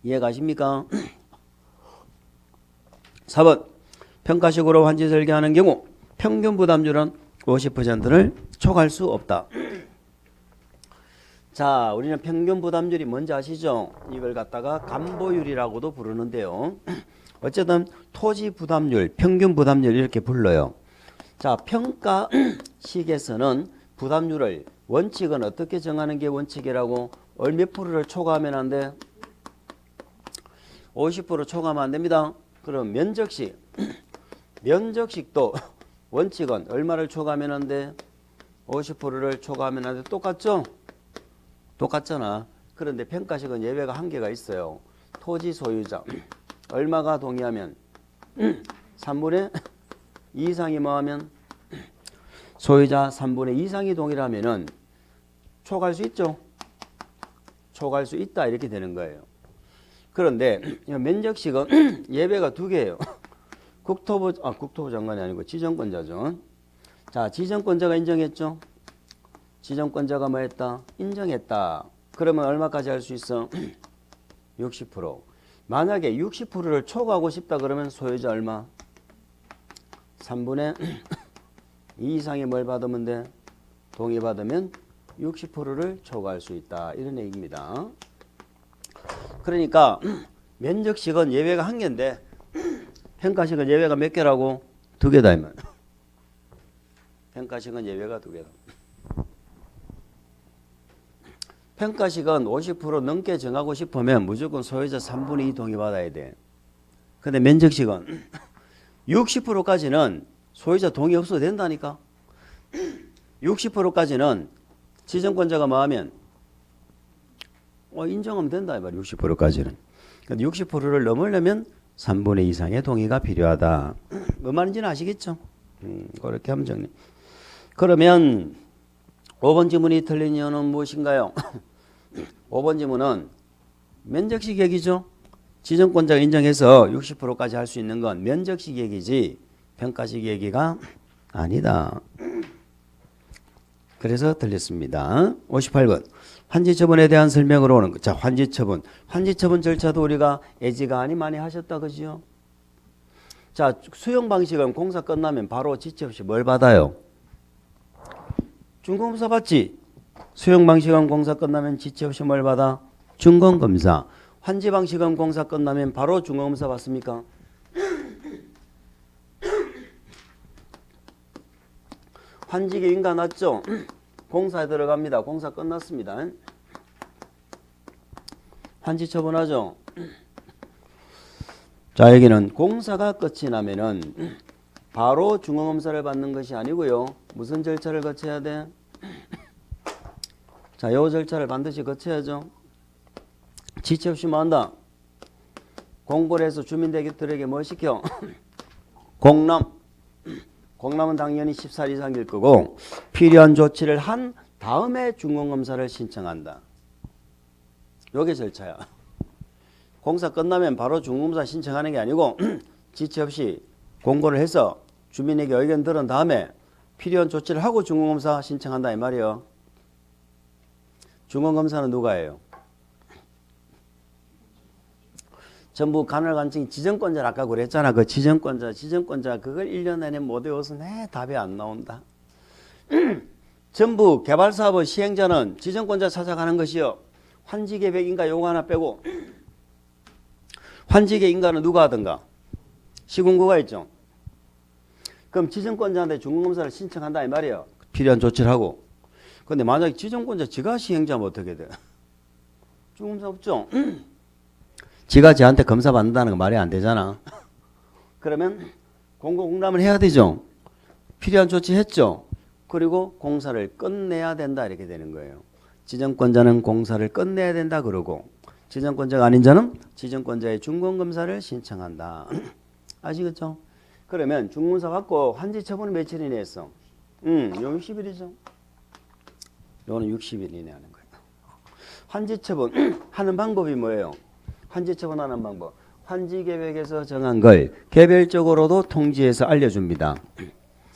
이해가십니까? 4번 평가식으로 환지 설계하는 경우 평균 부담률은 50%를 초과할 수 없다. 자, 우리는 평균 부담률이 뭔지 아시죠? 이걸 갖다가 감보율이라고도 부르는데요. 어쨌든 토지 부담률, 평균 부담률 이렇게 불러요. 자, 평가식에서는 부담률을 원칙은 어떻게 정하는 게 원칙이라고 몇 프로를 초과하면 안 돼? 50% 초과하면 안 됩니다. 그럼 면적식도 원칙은 얼마를 초과하면 안 돼? 50%를 초과하면 안 돼. 똑같죠? 똑같잖아. 그런데 평가식은 예외가 한계가 있어요. 토지 소유자 얼마가 동의하면 3분의 2 이상이 뭐하면 소유자 3분의 2 이상이 동의하면은 초과할 수 있죠? 초과할 수 있다 이렇게 되는 거예요. 그런데 면적식은 예외가 두 개예요. 국토부 장관이 아니고 지정권자죠. 자, 지정권자가 인정했죠? 지정권자가 뭐 했다? 인정했다. 그러면 얼마까지 할 수 있어? 60%. 만약에 60%를 초과하고 싶다 그러면 소유자 얼마? 3분의 2 이상의 뭘 받으면 돼? 동의받으면 60%를 초과할 수 있다. 이런 얘기입니다. 그러니까 면적식은 예외가 한 개인데 평가식은 예외가 몇 개라고? 두 개다. 이면 평가식은 예외가 두 개다. 평가식은 50% 넘게 정하고 싶으면 무조건 소유자 3분의 2 동의받아야 돼. 근데 면적식은 60%까지는 소유자 동의 없어도 된다니까. 60%까지는 지정권자가 뭐 하면 인정하면 된다 이 말이야. 60%까지는. 근데 60%를 넘으려면 3분의 2 이상의 동의가 필요하다. 뭐 말인지는 아시겠죠? 그렇게 하면 정리. 그러면 5번 지문이 틀린 이유는 무엇인가요? 5번 지문은 면적식 얘기죠. 지정권자가 인정해서 60%까지 할 수 있는 건 면적식 얘기지 평가식 얘기가 아니다. 그래서 틀렸습니다. 58번 환지처분에 대한 설명으로 오는 것. 자, 환지처분 절차도 우리가 애지간히 많이 하셨다 그죠? 자, 수용 방식은 공사 끝나면 바로 지체 없이 뭘 받아요? 준공검사 받지? 수용방식은 공사 끝나면 지체 없이 뭘 받아? 준공검사. 환지방식은 공사 끝나면 바로 준공검사 받습니까? 환지기 인가 났죠? 공사에 들어갑니다. 공사 끝났습니다. 환지 처분하죠? 자, 여기는 공사가 끝이 나면은 바로 중공검사를 받는 것이 아니고요. 무슨 절차를 거쳐야 돼? 자, 요 절차를 반드시 거쳐야죠. 지체 없이 뭐 한다? 공고를 해서 주민들에게 뭘 시켜? 공람. 공람은 당연히 10살 이상일 거고 필요한 조치를 한 다음에 중공검사를 신청한다. 요게 절차야. 공사 끝나면 바로 중공검사 신청하는 게 아니고 지체 없이 공고를 해서 주민에게 의견 들은 다음에 필요한 조치를 하고 중공검사 신청한다 이 말이에요. 중공검사는 누가 해요? 전부 간헐간증 지정권자 아까 그랬잖아. 그 지정권자 그걸 1년 내내 못 외워서 내 답이 안 나온다. 전부 개발사업의 시행자는 지정권자 찾아가는 것이요. 환지계획인가 요거 하나 빼고 환지계획인가는 누가 하든가 시군구가 있죠. 그럼 지정권자한테 중공검사를 신청한다 이 말이에요. 필요한 조치를 하고. 근데 만약에 지정권자 지가 시행자면 어떻게 돼? 중공검사 없죠. 지가 지한테 검사 받는다는 거 말이 안 되잖아. 그러면 공고공람을 해야 되죠. 필요한 조치 했죠. 그리고 공사를 끝내야 된다 이렇게 되는 거예요. 지정권자는 공사를 끝내야 된다 그러고 지정권자가 아닌 자는 지정권자의 준공검사를 신청한다. 아시겠죠? 그러면 준공검사 받고 환지 처분은 며칠 이내 했어? 요 60일이죠. 요거는 60일 이내 하는 거예요. 환지 처분 하는 방법이 뭐예요? 환지 처분하는 방법. 환지 계획에서 정한 걸 개별적으로도 통지해서 알려줍니다.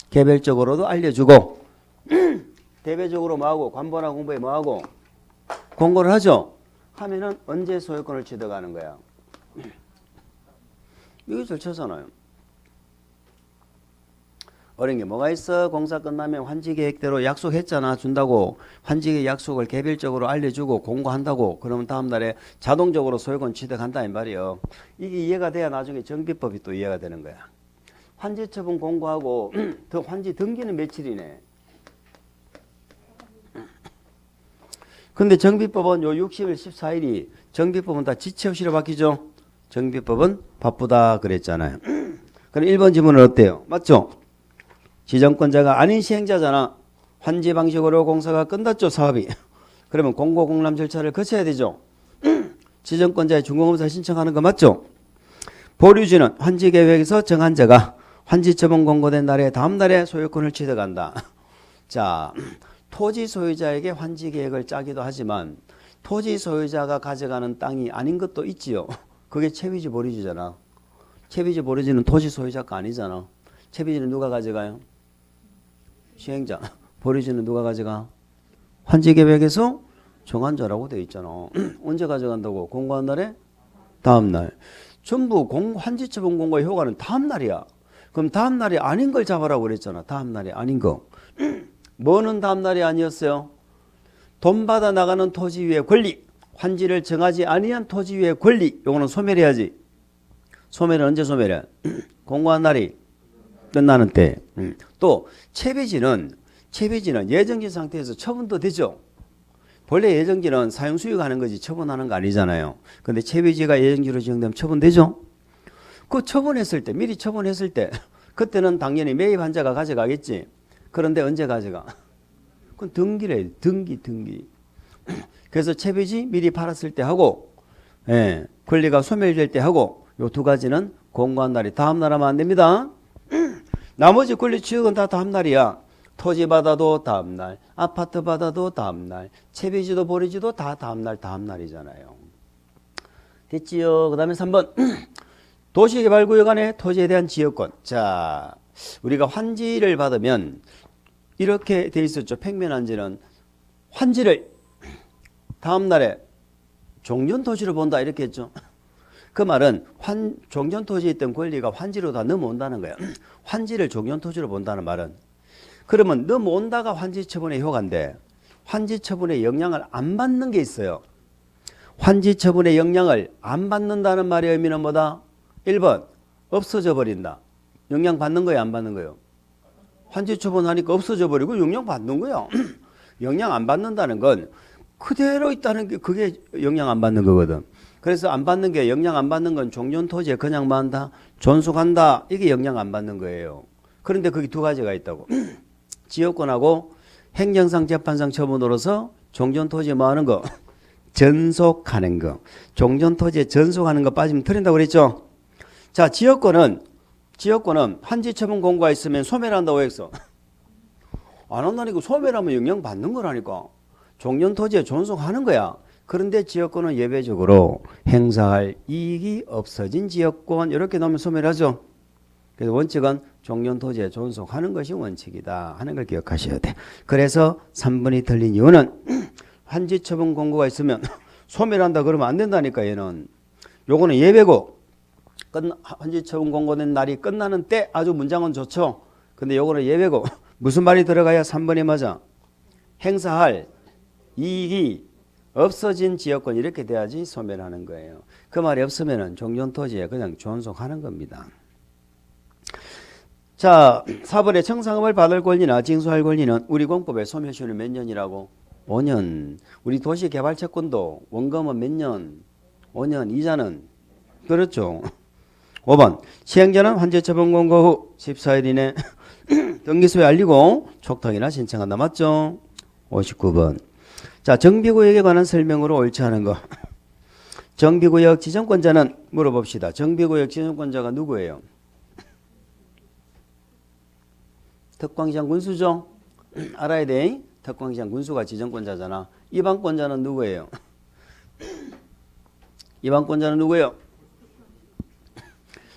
개별적으로도 알려주고 대외적으로 뭐하고 관보나 공부에 뭐하고 공고를 하죠. 하면은 언제 소유권을 취득하는 거야. 이게 절차잖아요. 어려운 게 뭐가 있어? 공사 끝나면 환지 계획대로 약속했잖아. 준다고. 환지 계획 약속을 개별적으로 알려주고 공고한다고. 그러면 다음 날에 자동적으로 소유권 취득한다 이 말이에요. 이게 이해가 돼야 나중에 정비법이 또 이해가 되는 거야. 환지 처분 공고하고 더 환지 등기는 며칠이네. 근데 정비법은 요 60일 14일이 정비법은 다 지체 없이로 바뀌죠. 정비법은 바쁘다 그랬잖아요. 그럼 1번 지문은 어때요? 맞죠? 지정권자가 아닌 시행자잖아. 환지 방식으로 공사가 끝났죠, 사업이. 그러면 공고공람 절차를 거쳐야 되죠. 지정권자의 준공검사 신청하는 거 맞죠? 보류지는 환지 계획에서 정한 자가 환지 처분 공고된 날에 다음 날에 소유권을 취득한다. 자, 토지 소유자에게 환지 계획을 짜기도 하지만 토지 소유자가 가져가는 땅이 아닌 것도 있지요. 그게 채비지 보류지잖아. 채비지 보류지는 토지 소유자가 아니잖아. 채비지는 누가 가져가요? 시행자. 보류지는 누가 가져가? 환지 계획에서 정한 자라고 되어 있잖아. 언제 가져간다고? 공고한 날에? 다음 날. 전부 환지 처분 공고의 효과는 다음 날이야. 그럼 다음 날이 아닌 걸 잡아라고 그랬잖아. 다음 날이 아닌 거. 뭐는 다음 날이 아니었어요? 돈 받아 나가는 토지 위의 권리. 환지를 정하지 아니한 토지 위의 권리. 요거는 소멸해야지. 소멸은 언제 소멸해? 공고한 날이 끝나는 때. 또 채비지는 예정지 상태에서 처분도 되죠. 본래 예정지는 사용 수익하는 거지 처분하는 거 아니잖아요. 근데 채비지가 예정지로 지정되면 처분되죠. 그 처분했을 때 미리 처분했을 때 그때는 당연히 매입한 자가 가져가겠지. 그런데 언제 가져가? 그건 등기래. 등기. 그래서 채비지 미리 팔았을 때 하고 권리가 소멸될 때 하고 요 두 가지는 공고한 날이 다음 날 하면 안 됩니다. 나머지 권리 취득은 다 다음 날이야. 토지 받아도 다음 날, 아파트 받아도 다음 날, 채비지도 보리지도 다 다음 날이잖아요. 됐지요? 그 다음에 3번. 도시개발구역 안에 토지에 대한 지역권. 자, 우리가 환지를 받으면 이렇게 돼 있었죠. 평면환지는 환지를 다음 날에 종전토지로 본다 이렇게 했죠. 그 말은 종전토지에 있던 권리가 환지로 다 넘어온다는 거예요. 환지를 종전토지로 본다는 말은 그러면 넘어온다가 환지처분의 효과인데 환지처분의 영향을 안 받는 게 있어요. 환지처분의 영향을 안 받는다는 말의 의미는 뭐다? 1번 없어져 버린다. 영향 받는 거예요, 안 받는 거예요? 환지처분하니까 없어져 버리고 영향 받는 거야. 영향 안 받는다는 건 그대로 있다는 게 그게 영향 안 받는 거거든. 그래서 안 받는 게 영향 안 받는 건 종전토지에 그냥 만다 존속한다. 이게 영향 안 받는 거예요. 그런데 거기 두 가지가 있다고. 지역권하고 행정상 재판상 처분으로서 종전토지에 뭐 하는 거? 전속하는 거. 종전토지에 전속하는 거 빠지면 틀린다고 그랬죠? 자, 지역권은 환지처분 공고가 있으면 소멸한다고 했어. 안 한다니까. 소멸하면 영향 받는 거라니까. 종전토지에 존속하는 거야. 그런데 지역권은 예외적으로 행사할 이익이 없어진 지역권 이렇게 넣으면 소멸하죠. 그래서 원칙은 종전토지에 존속하는 것이 원칙이다 하는 걸 기억하셔야 돼. 그래서 3번이 틀린 이유는 환지처분 공고가 있으면 소멸한다 그러면 안 된다니까. 얘는 요거는 예외고 환지처분 공고된 날이 끝나는 때 아주 문장은 좋죠. 근데 요거는 예외고 무슨 말이 들어가야 3번이 맞아? 행사할 이익이 없어진 지역권 이렇게 돼야지 소멸하는 거예요. 그 말이 없으면 종전토지에 그냥 존속하는 겁니다. 자, 4번에 청산금을 받을 권리나 징수할 권리는 우리 공법의 소멸시효는 몇 년이라고? 5년. 우리 도시개발채권도 원금은 몇 년? 5년. 이자는? 그렇죠. 5번 시행자는 환지처분 공고 후 14일 이내 등기소에 알리고 촉탁이나 신청한다. 맞죠? 59번. 자, 정비구역에 관한 설명으로 옳지 않은 거. 정비구역 지정권자는 물어봅시다. 정비구역 지정권자가 누구예요? 특광시장 군수죠? 알아야 돼. 특광시장 군수가 지정권자잖아. 이방권자는 누구예요? 이방권자는 누구예요?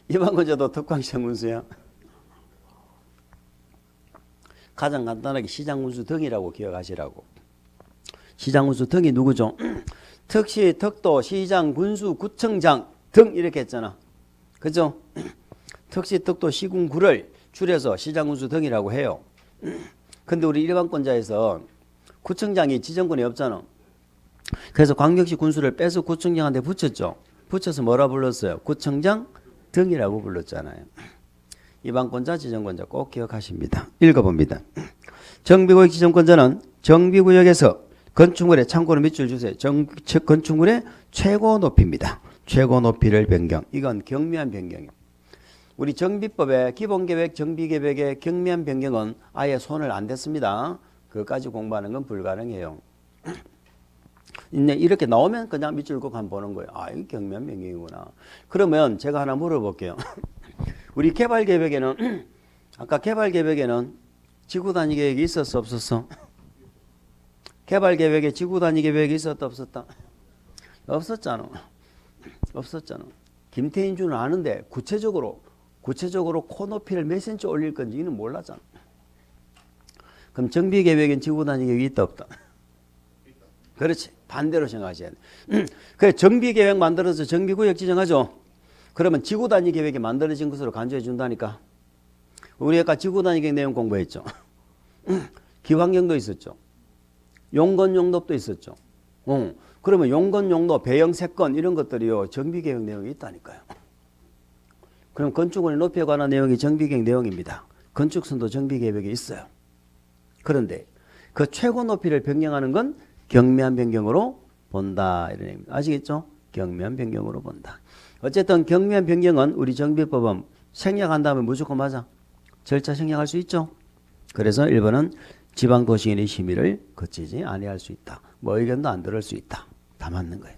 이방권자도 특광시장 군수야. 가장 간단하게 시장군수 등이라고 기억하시라고. 시장군수 등이 누구죠? 특시, 특도, 시장, 군수, 구청장 등 이렇게 했잖아. 그죠? 특시, 특도, 시군구를 줄여서 시장군수 등이라고 해요. 근데 우리 일반권자에서 구청장이 지정권이 없잖아. 그래서 광역시 군수를 빼서 구청장한테 붙였죠. 붙여서 뭐라 불렀어요? 구청장 등이라고 불렀잖아요. 일반권자, 지정권자 꼭 기억하십니다. 읽어봅니다. 정비구역 지정권자는 정비구역에서 건축물의 참고로 밑줄 주세요. 건축물의 최고 높이입니다. 최고 높이를 변경. 이건 경미한 변경이에요. 우리 정비법의 기본계획, 정비계획의 경미한 변경은 아예 손을 안 댔습니다. 그것까지 공부하는 건 불가능해요. 이렇게 나오면 그냥 밑줄 꼭 한번 보는 거예요. 아, 이게 경미한 변경이구나. 그러면 제가 하나 물어볼게요. 우리 개발계획에는 아까 개발계획에는 지구단위 계획이 있었어 없었어? 개발계획에 지구단위 계획이 있었다 없었다? 없었잖아. 없었잖아. 김태인 주는 아는데 구체적으로 코 높이를 몇 센치 올릴 건지는 몰랐잖아. 그럼 정비계획엔 지구단위 계획이 있다 없다? 그렇지. 반대로 생각하셔야 돼. 그래 정비계획 만들어서 정비구역 지정하죠. 그러면 지구단위 계획이 만들어진 것으로 간주해 준다니까. 우리 아까 지구단위 계획 내용 공부했죠. 기환경도 있었죠. 용건용도도 있었죠. 그러면 용건용도, 배영, 세건 이런 것들이요 정비계획 내용이 있다니까요. 그럼 건축물의 높이에 관한 내용이 정비계획 내용입니다. 건축선도 정비계획에 있어요. 그런데 그 최고 높이를 변경하는 건 경미한 변경으로 본다. 이런 얘기입니다. 아시겠죠? 경미한 변경으로 본다. 어쨌든 경미한 변경은 우리 정비법은 생략한 다음에 무조건 맞아. 절차 생략할 수 있죠. 그래서 1번은 지방도시인의 심의를 거치지 아니할 수 있다. 뭐 의견도 안 들을 수 있다. 다 맞는 거예요.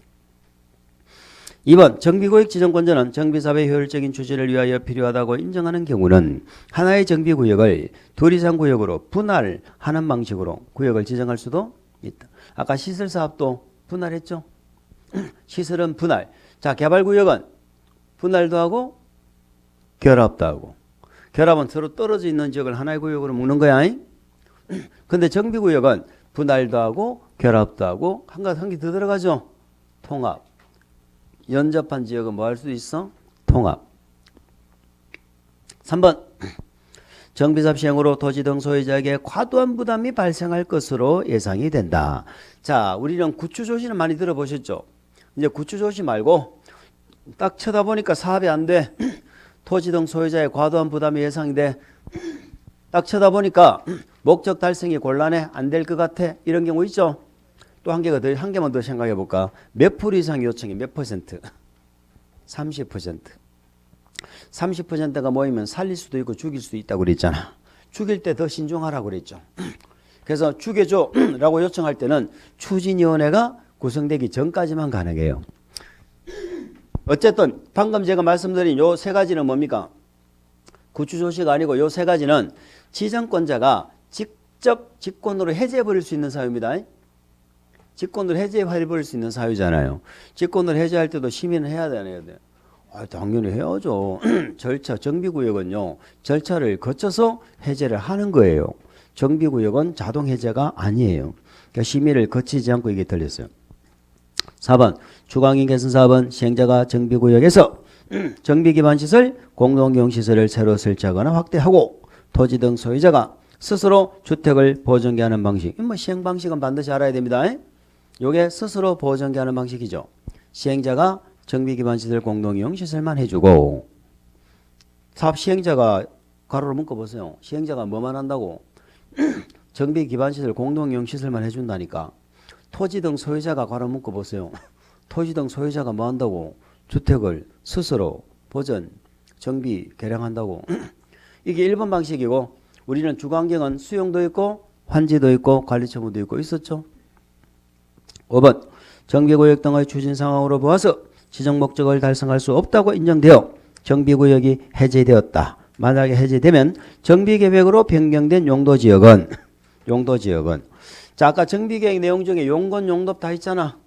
2번 정비구역 지정권자는 정비사업의 효율적인 추진을 위하여 필요하다고 인정하는 경우는 하나의 정비구역을 둘 이상 구역으로 분할하는 방식으로 구역을 지정할 수도 있다. 아까 시설사업도 분할했죠. 시설은 분할. 자, 개발구역은 분할도 하고 결합도 하고. 결합은 서로 떨어져 있는 지역을 하나의 구역으로 묶는 거야. 근데 정비구역은 분할도 하고 결합도 하고 한 개 더 들어가죠. 통합. 연접한 지역은 뭐 할 수 있어? 통합. 3번 정비사업 시행으로 토지 등 소유자에게 과도한 부담이 발생할 것으로 예상이 된다. 자, 우리는 구추조시는 많이 들어보셨죠? 이제 구추조시 말고 딱 쳐다보니까 사업이 안 돼. 토지 등 소유자의 과도한 부담이 예상이 돼. 딱 쳐다보니까 목적 달성이 곤란해. 안 될 것 같아. 이런 경우 있죠? 또 한 개만 더 생각해 볼까? 몇 프로 이상 요청이 몇 퍼센트? 30%. 30%가 모이면 살릴 수도 있고 죽일 수도 있다고 그랬잖아. 죽일 때 더 신중하라고 그랬죠. 그래서 죽여줘 라고 요청할 때는 추진위원회가 구성되기 전까지만 가능해요. 어쨌든 방금 제가 말씀드린 요 세 가지는 뭡니까? 구추조시가 아니고 요 세 가지는 지정권자가 직접 직권으로 해제해버릴 수 있는 사유입니다. 직권으로 해제해버릴 수 있는 사유잖아요. 직권으로 해제할 때도 심의는 해야 되나요? 당연히 해야죠. 절차, 정비구역은요, 절차를 거쳐서 해제를 하는 거예요. 정비구역은 자동 해제가 아니에요. 그러니까 심의를 거치지 않고 이게 들렸어요. 4번, 주거환경 개선 사업은 시행자가 정비구역에서 정비기반시설, 공동이용시설을 새로 설치하거나 확대하고 토지 등 소유자가 스스로 주택을 보존하는 방식. 뭐 시행 방식은 반드시 알아야 됩니다. 요게 스스로 보존하는 방식이죠. 시행자가 정비기반시설 공동이용시설만 해주고, 사업 시행자가 가로로 묶어보세요. 시행자가 뭐만 한다고? 정비기반시설 공동이용시설만 해준다니까. 토지 등 소유자가 가로 묶어보세요. 토지 등 소유자가 뭐 한다고? 주택을 스스로 보전, 정비, 개량한다고. 이게 1번 방식이고, 우리는 주거환경은 수용도 있고 환지도 있고 관리처분도 있고 있었죠. 5번, 정비구역 등의 추진 상황으로 보아서 지정 목적을 달성할 수 없다고 인정되어 정비구역이 해제되었다. 만약에 해제되면 정비계획으로 변경된 용도지역은 자, 아까 정비계획 내용 중에 용건, 용도 다 있잖아.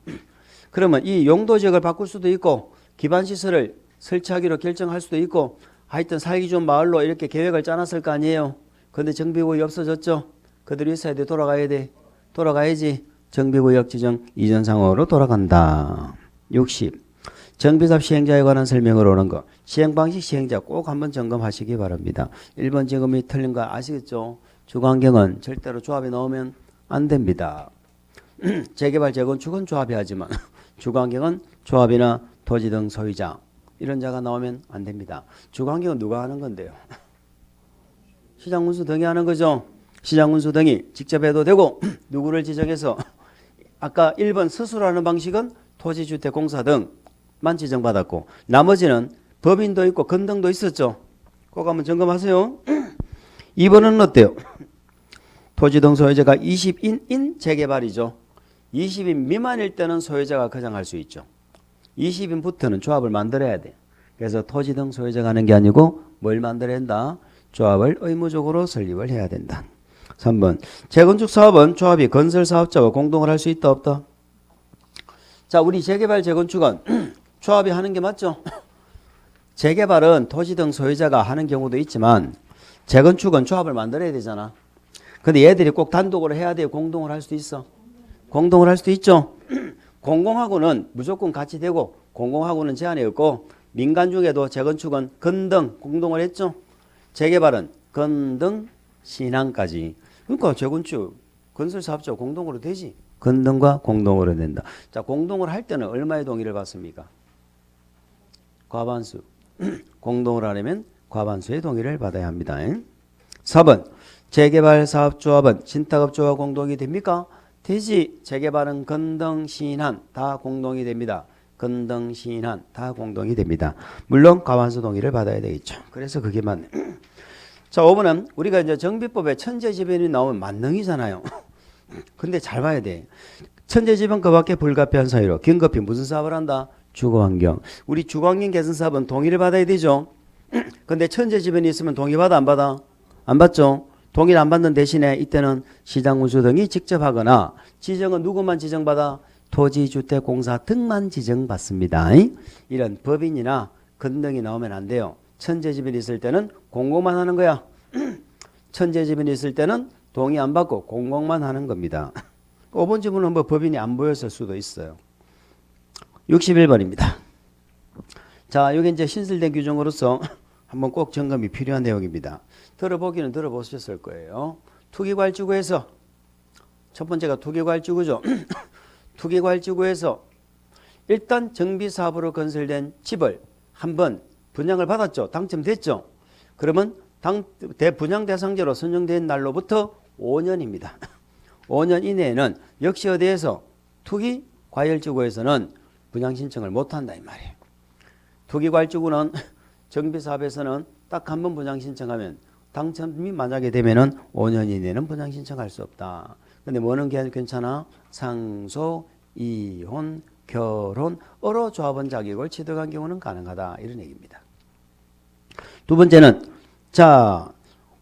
그러면 이 용도지역을 바꿀 수도 있고 기반시설을 설치하기로 결정할 수도 있고 하여튼 살기 좋은 마을로 이렇게 계획을 짜놨을 거 아니에요. 근데 정비구역이 없어졌죠. 그대로 있어야 돼. 돌아가야 돼. 돌아가야지. 정비구역 지정 이전 상황으로 돌아간다. 60. 정비사업 시행자에 관한 설명을 오는 거. 시행방식 시행자 꼭 한번 점검하시기 바랍니다. 1번 지금이 틀린 거 아시겠죠? 주거환경은 절대로 조합에 넣으면 안 됩니다. 재개발, 재건축은 조합이 하지만 주거환경은 조합이나 토지 등 소유자 이런 자가 나오면 안 됩니다. 주거환경은 누가 하는 건데요? 시장군수 등이 하는 거죠. 시장군수 등이 직접 해도 되고 누구를 지정해서 아까 1번 스스로 하는 방식은 토지주택공사 등만 지정받았고 나머지는 법인도 있고 건등도 있었죠. 꼭 한번 점검하세요. 2번은 어때요? 토지 등 소유자가 20인인 재개발이죠. 20인 미만일 때는 소유자가 거장할 수 있죠. 20인부터는 조합을 만들어야 돼. 그래서 토지 등 소유자가 하는 게 아니고 뭘 만들어야 한다? 조합을 의무적으로 설립을 해야 된다. 3번, 재건축 사업은 조합이 건설 사업자와 공동을 할 수 있다 없다? 자, 우리 재개발 재건축은 조합이 하는 게 맞죠? 재개발은 토지 등 소유자가 하는 경우도 있지만 재건축은 조합을 만들어야 되잖아. 근데 얘들이 꼭 단독으로 해야 돼요? 공동을 할 수도 있어? 공동을 할 수도 있죠. 공공하고는 무조건 같이 되고 공공하고는 제한이 없고 민간 중에도 재건축은 건등 공동을 했죠. 재개발은 건등 신항까지. 그러니까 재건축 건설사업자 공동으로 되지. 건등과 공동으로 된다. 자, 공동을 할 때는 얼마의 동의를 받습니까? 과반수. 공동을 하려면 과반수의 동의를 받아야 합니다. 4번, 재개발 사업조합은 신탁업조와 공동이 됩니까? 되지. 재개발은 건등 신한 다 공동이 됩니다. 건등 신한 다 공동이 됩니다. 물론 과반수 동의를 받아야 되겠죠. 그래서 그게 맞네. 자, 5번은 우리가 이제 정비법에 천재지변이 나오면 만능이잖아요. 근데 잘 봐야 돼. 천재지변 그밖에 불가피한 사유로 긴급히 무슨 사업을 한다? 주거환경. 우리 주거환경 개선 사업은 동의를 받아야 되죠. 근데 천재지변이 있으면 동의 받아 안 받아? 안 받죠. 동의를 안 받는 대신에 이때는 시장군수 등이 직접 하거나 지정은 누구만 지정받아? 토지주택공사 등만 지정받습니다. 이런 법인이나 건등이 나오면 안 돼요. 천재지변이 있을 때는 공공만 하는 거야. 천재지변이 있을 때는 동의 안 받고 공공만 하는 겁니다. 5번 지문은 뭐 법인이 안 보였을 수도 있어요. 61번입니다. 자, 여기 이제 신설된 규정으로서 한번 꼭 점검이 필요한 내용입니다. 들어보기는 들어보셨을 거예요. 투기과일지구에서 첫 번째가 투기과일지구죠. 투기과일지구에서 일단 정비사업으로 건설된 집을 한번 분양을 받았죠. 당첨됐죠. 그러면 분양 대상자로 선정된 날로부터 5년입니다. 5년 이내에는 역시 어디에서 투기과열지구에서는 분양 신청을 못한다 이 말이에요. 투기과열지구는 정비사업에서는 딱 한 번 분양 신청하면 당첨이 만약에 되면은 5년 이내는 분양 신청할 수 없다. 근데 뭐는 괜찮아? 상속, 이혼, 결혼, 어로 조합원 자격을 취득한 경우는 가능하다. 이런 얘기입니다. 두 번째는 자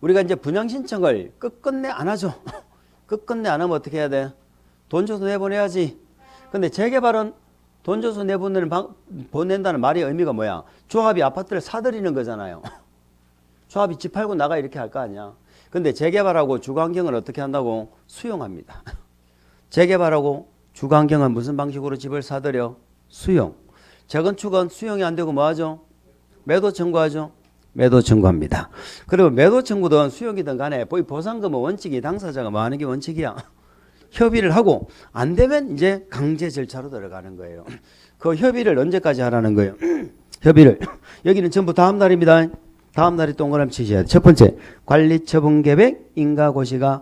우리가 이제 분양 신청을 끝끝내 안 하죠. 끝끝내 안 하면 어떻게 해야 돼? 돈 줘서 내보내야지. 근데 재개발은 돈 줘서 보낸다는 말의 의미가 뭐야? 조합이 아파트를 사들이는 거잖아요. 조합이 집 팔고 나가 이렇게 할 거 아니야. 근데 재개발하고 주거환경을 어떻게 한다고? 수용합니다. 재개발하고 주거환경은 무슨 방식으로 집을 사들여? 수용. 재건축은 수용이 안 되고 뭐 하죠? 매도 청구하죠. 매도 청구합니다. 그리고 매도 청구든 수용이든 간에 보상금은 원칙이 당사자가 뭐 하는 게 원칙이야. 협의를 하고 안 되면 이제 강제 절차로 들어가는 거예요. 그 협의를 언제까지 하라는 거예요? 협의를 여기는 전부 다음 날입니다. 다음 날이 동그라미 치셔야 돼. 첫 번째 관리처분계획 인가고시가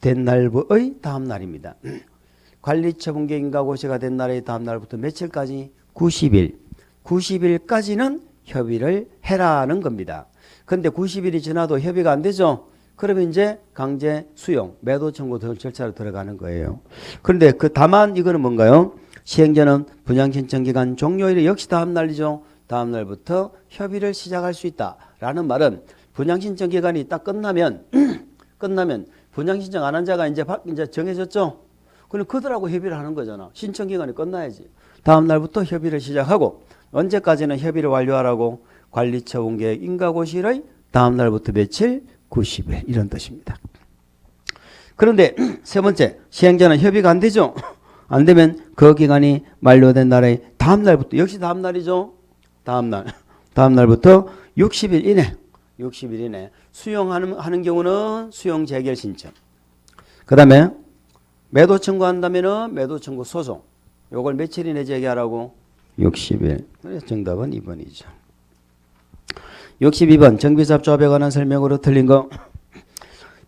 된 날의 다음 날입니다. 관리처분계획 인가고시가 된 날의 다음 날부터 며칠까지? 90일. 90일까지는 협의를 해라는 겁니다. 근데 90일이 지나도 협의가 안 되죠? 그러면 이제 강제 수용, 매도 청구 절차로 들어가는 거예요. 그런데 다만 이거는 뭔가요? 시행자는 분양 신청 기간 종료일이 역시 다음 날이죠. 다음 날부터 협의를 시작할 수 있다라는 말은 분양 신청 기간이 딱 끝나면 분양 신청 안 한 자가 이제 정해졌죠. 그럼 그들하고 협의를 하는 거잖아. 신청 기간이 끝나야지. 다음 날부터 협의를 시작하고 언제까지는 협의를 완료하라고? 관리처분계획 인가고시의 다음 날부터 며칠? 90일 이런 뜻입니다. 그런데 세 번째 시행자는 협의가 안 되죠. 안 되면 그 기간이 만료된 날의 다음 날부터 역시 다음 날이죠. 다음 날부터 60일 이내 수용하는 경우는 수용 재결 신청. 그다음에 매도 청구한다면은 매도 청구 소송. 요걸 며칠 이내 제기하라고? 60일. 그래서 정답은 2번이죠. 62번 정비사업 조합에 관한 설명으로 틀린 거.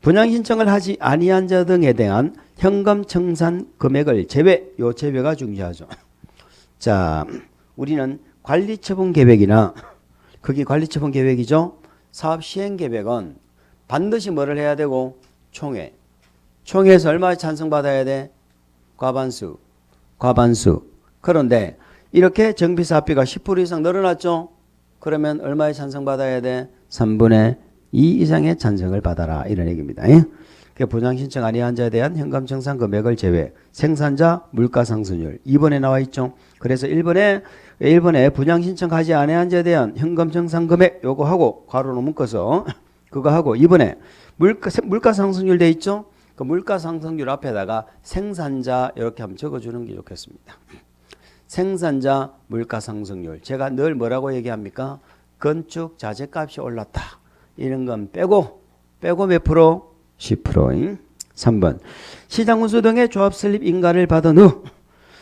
분양 신청을 하지 아니한 자 등에 대한 현금 청산 금액을 제외. 요 제외가 중요하죠. 자, 우리는 관리처분 계획이나 그게 관리처분 계획이죠. 사업 시행 계획은 반드시 뭐를 해야 되고? 총회. 총회에서 얼마 찬성받아야 돼? 과반수. 그런데 이렇게 정비사업비가 10% 이상 늘어났죠. 그러면 얼마의 찬성받아야 돼? 3분의 2 이상의 찬성을 받아라. 이런 얘기입니다. 분양 신청 아니한 자에 대한 현금 청산 금액을 제외. 생산자 물가상승률 2번에 나와 있죠. 그래서 1번에 분양 신청하지 아니한 자에 대한 현금 청산 금액 요거 하고 괄호로 묶어서 그거 하고 2번에 물가상승률 돼 있죠. 그 물가상승률 앞에다가 생산자 이렇게 한번 적어주는 게 좋겠습니다. 생산자 물가상승률. 제가 늘 뭐라고 얘기합니까? 건축 자재값이 올랐다. 이런 건 빼고 몇 프로? 10%. 3번. 시장 운수 등의 조합 설립 인가를 받은 후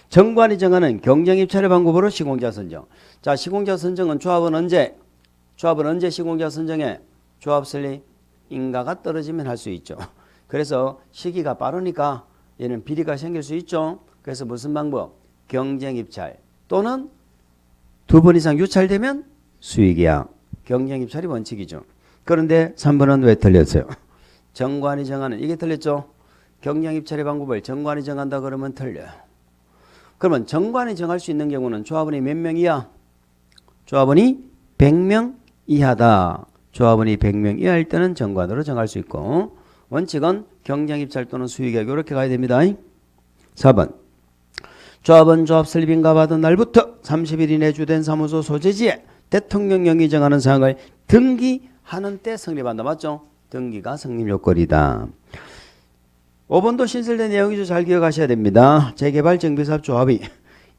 정관이 정하는 경쟁 입찰의 방법으로 시공자 선정. 자, 시공자 선정은 조합은 언제 시공자 선정에? 조합 설립 인가가 떨어지면 할 수 있죠. 그래서 시기가 빠르니까 얘는 비리가 생길 수 있죠. 그래서 무슨 방법? 경쟁 입찰 또는 2번 이상 유찰되면 수익이야. 경쟁 입찰이 원칙이죠. 그런데 3번은 왜 틀렸어요? 정관이 정하는, 이게 틀렸죠. 경쟁 입찰의 방법을 정관이 정한다 그러면 틀려요. 그러면 정관이 정할 수 있는 경우는 조합원이 몇 명이야? 조합원이 100명 이하다. 조합원이 100명 이하일 때는 정관으로 정할 수 있고, 원칙은 경쟁 입찰 또는 수익액 이렇게 가야 됩니다. 4번. 조합원 조합 설립인가 받은 날부터 30일 이내 주된 사무소 소재지에 대통령령이 정하는 사항을 등기하는 때 성립한다. 맞죠? 등기가 성립 요건이다. 5번도 신설된 내용이죠. 잘 기억하셔야 됩니다. 재개발 정비사업 조합이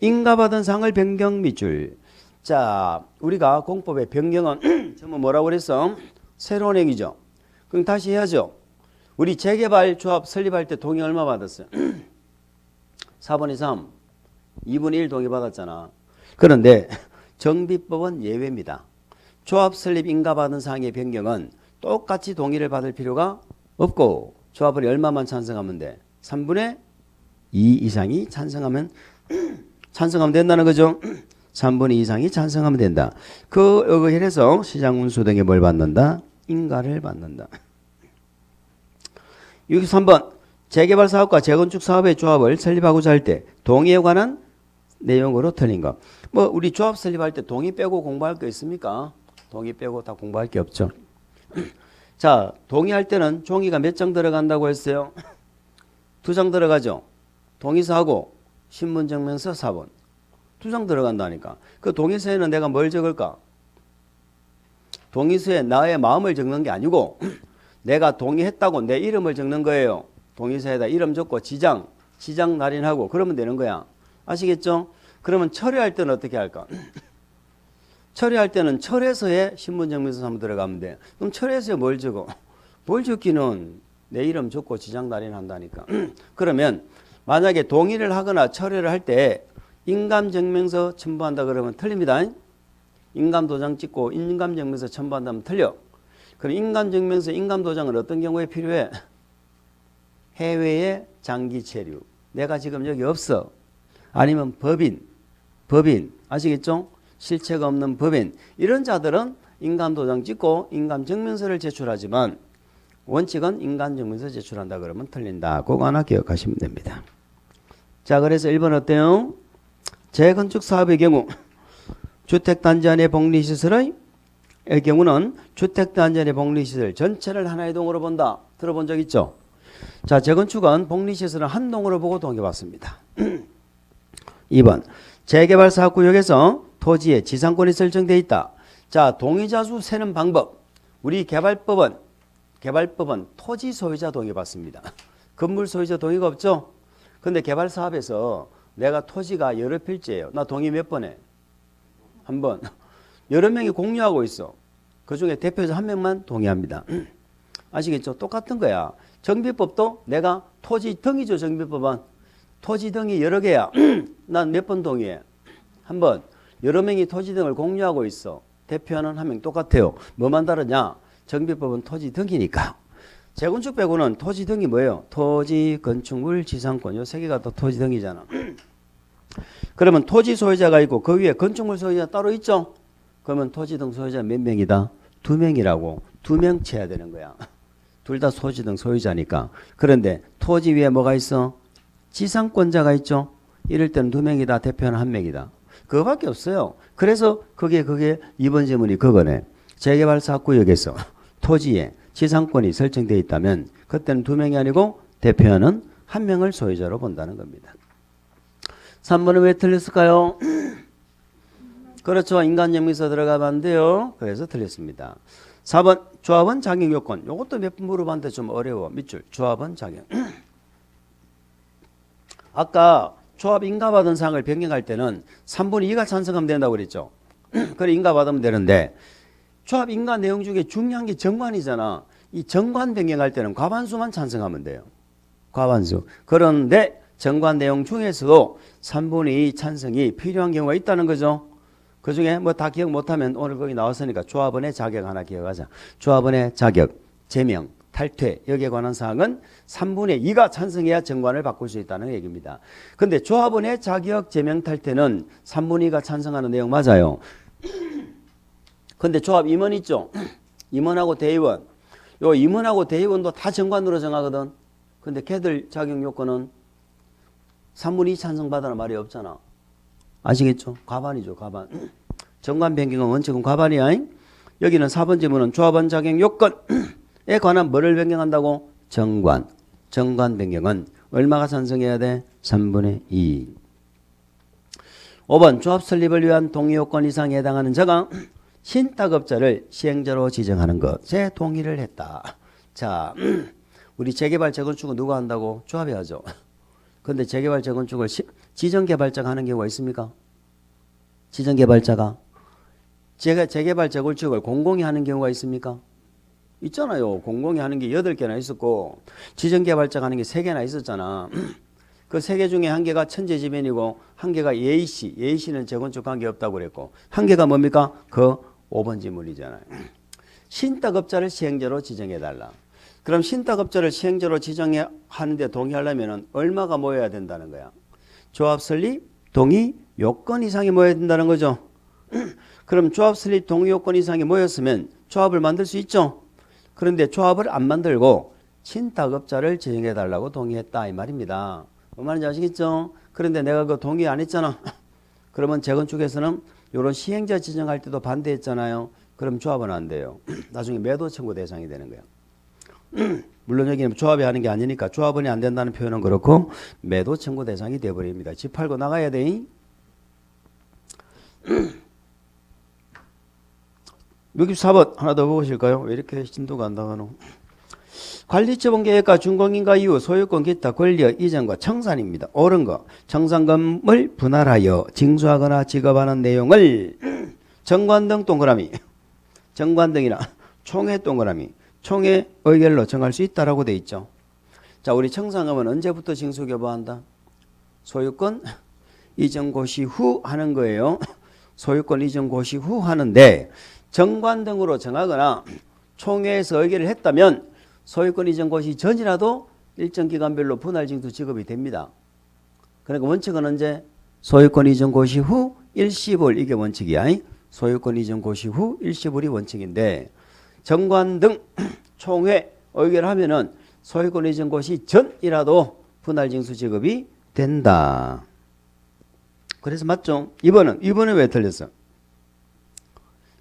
인가받은 사항을 변경 미줄. 자, 우리가 공법의 변경은 전부 뭐라고 그랬어? 새로운 행위죠. 그럼 다시 해야죠. 우리 재개발 조합 설립할 때 동의 얼마 받았어요? 4분의 3, 2분의 1 동의 받았잖아. 그런데 정비법은 예외입니다. 조합 설립 인가받은 사항의 변경은 똑같이 동의를 받을 필요가 없고 조합을 얼마만 찬성하면 돼? 3분의 2 이상이 찬성하면 된다는 거죠. 3분의 2 이상이 찬성하면 된다. 그 의견에서 시장 운수 등에 뭘 받는다? 인가를 받는다. 63번 재개발 사업과 재건축 사업의 조합을 설립하고자 할 때 동의에 관한 내용으로 틀린 거. 뭐 우리 조합 설립할 때 동의 빼고 공부할 거 있습니까? 동의 빼고 다 공부할 게 없죠. 자, 동의할 때는 종이가 몇 장 들어간다고 했어요? 2장 들어가죠. 동의서하고 신분증명서 4번. 2장 들어간다니까. 그 동의서에는 내가 뭘 적을까? 동의서에 나의 마음을 적는 게 아니고 내가 동의했다고 내 이름을 적는 거예요. 동의서에다 이름 적고 지장 날인하고 그러면 되는 거야. 아시겠죠? 그러면 철회할 때는 어떻게 할까? 철회할 때는 철회서에 신분증명서 한번 들어가면 돼. 그럼 철회서에 뭘 적어? 뭘 적기는 내 이름 적고 지장 날인한다니까. 그러면 만약에 동의를 하거나 철회를 할 때 인감증명서 첨부한다 그러면 틀립니다. 인감도장 찍고 인감증명서 첨부한다면 틀려. 그럼 인감증명서, 인감도장은 어떤 경우에 필요해? 해외에 장기 체류. 내가 지금 여기 없어. 아니면 법인. 아시겠죠? 실체가 없는 법인. 이런 자들은 인감도장 찍고 인감증명서를 제출하지만 원칙은 인감증명서 제출한다 그러면 틀린다. 그거 하나 기억하시면 됩니다. 자, 그래서 1번 어때요? 재건축 사업의 경우 주택단지 안의 복리시설의 경우는 주택단지 안의 복리시설 전체를 하나의 동으로 본다. 들어본 적 있죠? 자, 재건축은 복리시설은 한 동으로 보고 동의받습니다. 2번 재개발 사업구역에서 토지에 지상권이 설정되어 있다. 자, 동의자 수 세는 방법. 우리 개발법은 토지 소유자 동의받습니다. 건물 소유자 동의가 없죠? 근데 개발 사업에서 내가 토지가 여러 필지예요. 나 동의 몇 번 해? 한 번. 여러 명이 공유하고 있어. 그중에 대표자 한 명만 동의합니다. 아시겠죠? 똑같은 거야. 정비법도 내가 토지 등이죠. 정비법은. 토지 등이 여러 개야. 난 몇 번 동의해? 한 번. 여러 명이 토지 등을 공유하고 있어. 대표하는 한 명 똑같아요. 뭐만 다르냐? 정비법은 토지 등이니까. 재건축 빼고는 토지 등이 뭐예요? 토지, 건축물, 지상권. 요 세 개가 또 토지 등이잖아. 그러면 토지 소유자가 있고 그 위에 건축물 소유자 따로 있죠? 그러면 토지 등 소유자 몇 명이다? 2명이라고. 2명 채야 되는 거야. 둘 다 토지 등 소유자니까. 그런데 토지 위에 뭐가 있어? 지상권자가 있죠? 이럴 때는 2명이다. 대표는 1명이다. 그거밖에 없어요. 그래서 그게 2번 질문이 그거네. 재개발 사업구역에서 토지에 지상권이 설정되어 있다면 그때는 2명이 아니고 대표하는 1명을 소유자로 본다는 겁니다. 3번은 왜 틀렸을까요? 그렇죠. 인간정비서 들어가면 안 돼요. 그래서 틀렸습니다. 4번 조합원 자격 요건. 이것도 몇 번 물어봤는데 좀 어려워. 밑줄 조합원 자격. 아까 조합 인가받은 사항을 변경할 때는 3분의 2가 찬성하면 된다고 그랬죠. 그래 인가받으면 되는데 조합 인가 내용 중에 중요한 게 정관이잖아. 이 정관 변경할 때는 과반수만 찬성하면 돼요. 과반수. 그런데 정관 내용 중에서도 3분의 2 찬성이 필요한 경우가 있다는 거죠. 그 중에 뭐 다 기억 못하면 오늘 거기 나왔으니까 조합원의 자격 하나 기억하자. 조합원의 자격, 제명, 탈퇴 여기에 관한 사항은 3분의 2가 찬성해야 정관을 바꿀 수 있다는 얘기입니다. 그런데 조합원의 자격, 제명, 탈퇴는 3분의 2가 찬성하는 내용 맞아요. 근데 조합 임원 있죠? 임원하고 대의원. 요 임원하고 대의원도 다 정관으로 정하거든. 근데 걔들 자격 요건은 3분의 2 찬성받으라는 말이 없잖아. 아시겠죠? 과반이죠, 과반. 정관 변경은 원칙은 과반이야. 여기는 4번 질문은 조합원 자격 요건에 관한 뭐를 변경한다고? 정관. 정관 변경은 얼마가 찬성해야 돼? 3분의 2. 5번 조합 설립을 위한 동의 요건 이상에 해당하는 자가 신탁업자를 시행자로 지정하는 것에 동의를 했다. 자, 우리 재개발 재건축은 누가 한다고? 조합이 하죠. 그런데 재개발 재건축을 지정개발자가 하는 경우가 있습니까? 지정개발자가 재개발 재건축을 공공이 하는 경우가 있습니까? 있잖아요. 공공이 하는 게 8개나 있었고 지정개발자가 하는 게 3개나 있었잖아. 그 3개 중에 1개가 천재지변이고 1개가 예의시. 예의시는 재건축 관계없다고 그랬고 1개가 뭡니까? 그 5번 지문이잖아요. 신탁업자를 시행자로 지정해달라. 그럼 신탁업자를 시행자로 지정하는데 동의하려면 얼마가 모여야 된다는 거야? 조합 설립, 동의, 요건 이상이 모여야 된다는 거죠. 그럼 조합 설립, 동의 요건 이상이 모였으면 조합을 만들 수 있죠. 그런데 조합을 안 만들고 신탁업자를 지정해달라고 동의했다 이 말입니다. 뭔 말인지 아시겠죠? 그런데 내가 그 동의 안 했잖아. 그러면 재건축에서는 이런 시행자 지정할 때도 반대했잖아요. 그럼 조합은 안 돼요. 나중에 매도 청구 대상이 되는 거예요. 물론 여기는 조합이 하는 게 아니니까 조합원이 안 된다는 표현은 그렇고 매도 청구 대상이 돼버립니다. 집 팔고 나가야 돼. 64번 하나 더 보실까요? 왜 이렇게 진도가 안 나가노? 관리처분 계획과 준공인가 이후 소유권 기타 권리 이전과 청산입니다. 옳은 거. 청산금을 분할하여 징수하거나 지급하는 내용을 정관 동그라미 정관등이나 총회 동그라미 총회 의결로 정할 수 있다라고 돼 있죠. 자, 우리 청산금은 언제부터 징수교부한다? 소유권 이전 고시 후 하는 거예요. 소유권 이전 고시 후 하는데 정관 등으로 정하거나 총회에서 의결을 했다면 소유권 이전 고시 전이라도 일정 기간별로 분할 징수 지급이 됩니다. 그러니까 원칙은 언제? 소유권 이전 고시 후 일시불 이게 원칙이야. 소유권 이전 고시 후 일시불이 원칙인데 정관 등 총회 의결하면은 소유권 이전 고시 전이라도 분할 징수 지급이 된다. 그래서 맞죠? 2번은 왜 틀렸어?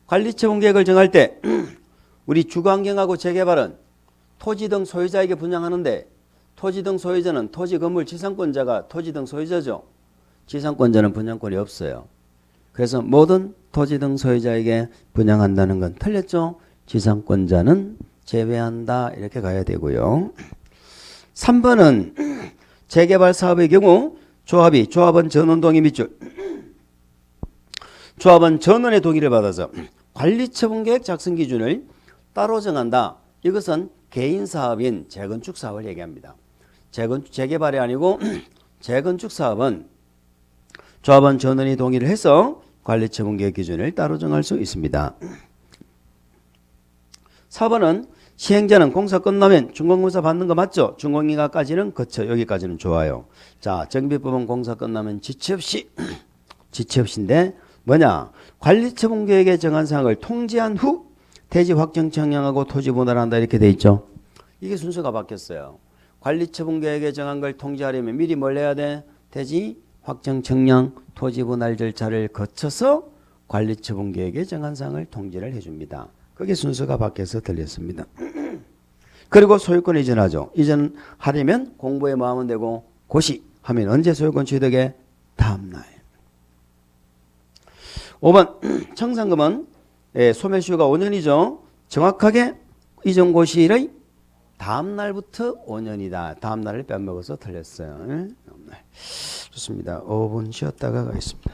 관리처분 계획을 정할 때 우리 주거환경하고 재개발은 토지 등 소유자에게 분양하는데 토지 등 소유자는 토지 건물 지상권자가 토지 등 소유자죠. 지상권자는 분양권이 없어요. 그래서 모든 토지 등 소유자에게 분양한다는 건 틀렸죠. 지상권자는 제외한다 이렇게 가야 되고요. 3번은 재개발 사업의 경우 조합원 전원 동의 밑줄 조합원 전원의 동의를 받아서 관리처분계획 작성 기준을 따로 정한다. 이것은 개인 사업인 재건축 사업을 얘기합니다. 재개발이 아니고 재건축 사업은 조합원 전원이 동의를 해서 관리처분계획 기준을 따로 정할 수 있습니다. 4번은 시행자는 공사 끝나면 준공공사 받는 거 맞죠? 준공인가까지는 그쵸. 여기까지는 좋아요. 자, 정비법은 공사 끝나면 지체 없이인데 뭐냐? 관리처분계획에 정한 사항을 통지한 후 대지 확정 청약하고 토지 분할한다 이렇게 돼 있죠. 이게 순서가 바뀌었어요. 관리처분계획에 정한 걸 통지하려면 미리 뭘 해야 돼? 대지 확정 청약 토지 분할 절차를 거쳐서 관리처분계획에 정한 사항을 통지를 해줍니다. 그게 순서가 바뀌어서 들렸습니다. 그리고 소유권 이전하죠. 이전하려면 공부에 마음은 되고 고시하면 언제 소유권 취득에? 다음날. 5번 청산금은 소멸시효가 5년이죠. 정확하게 이전 고시일의 다음날부터 5년이다. 다음날을 빼먹어서 틀렸어요. 좋습니다. 5분 쉬었다가 가겠습니다.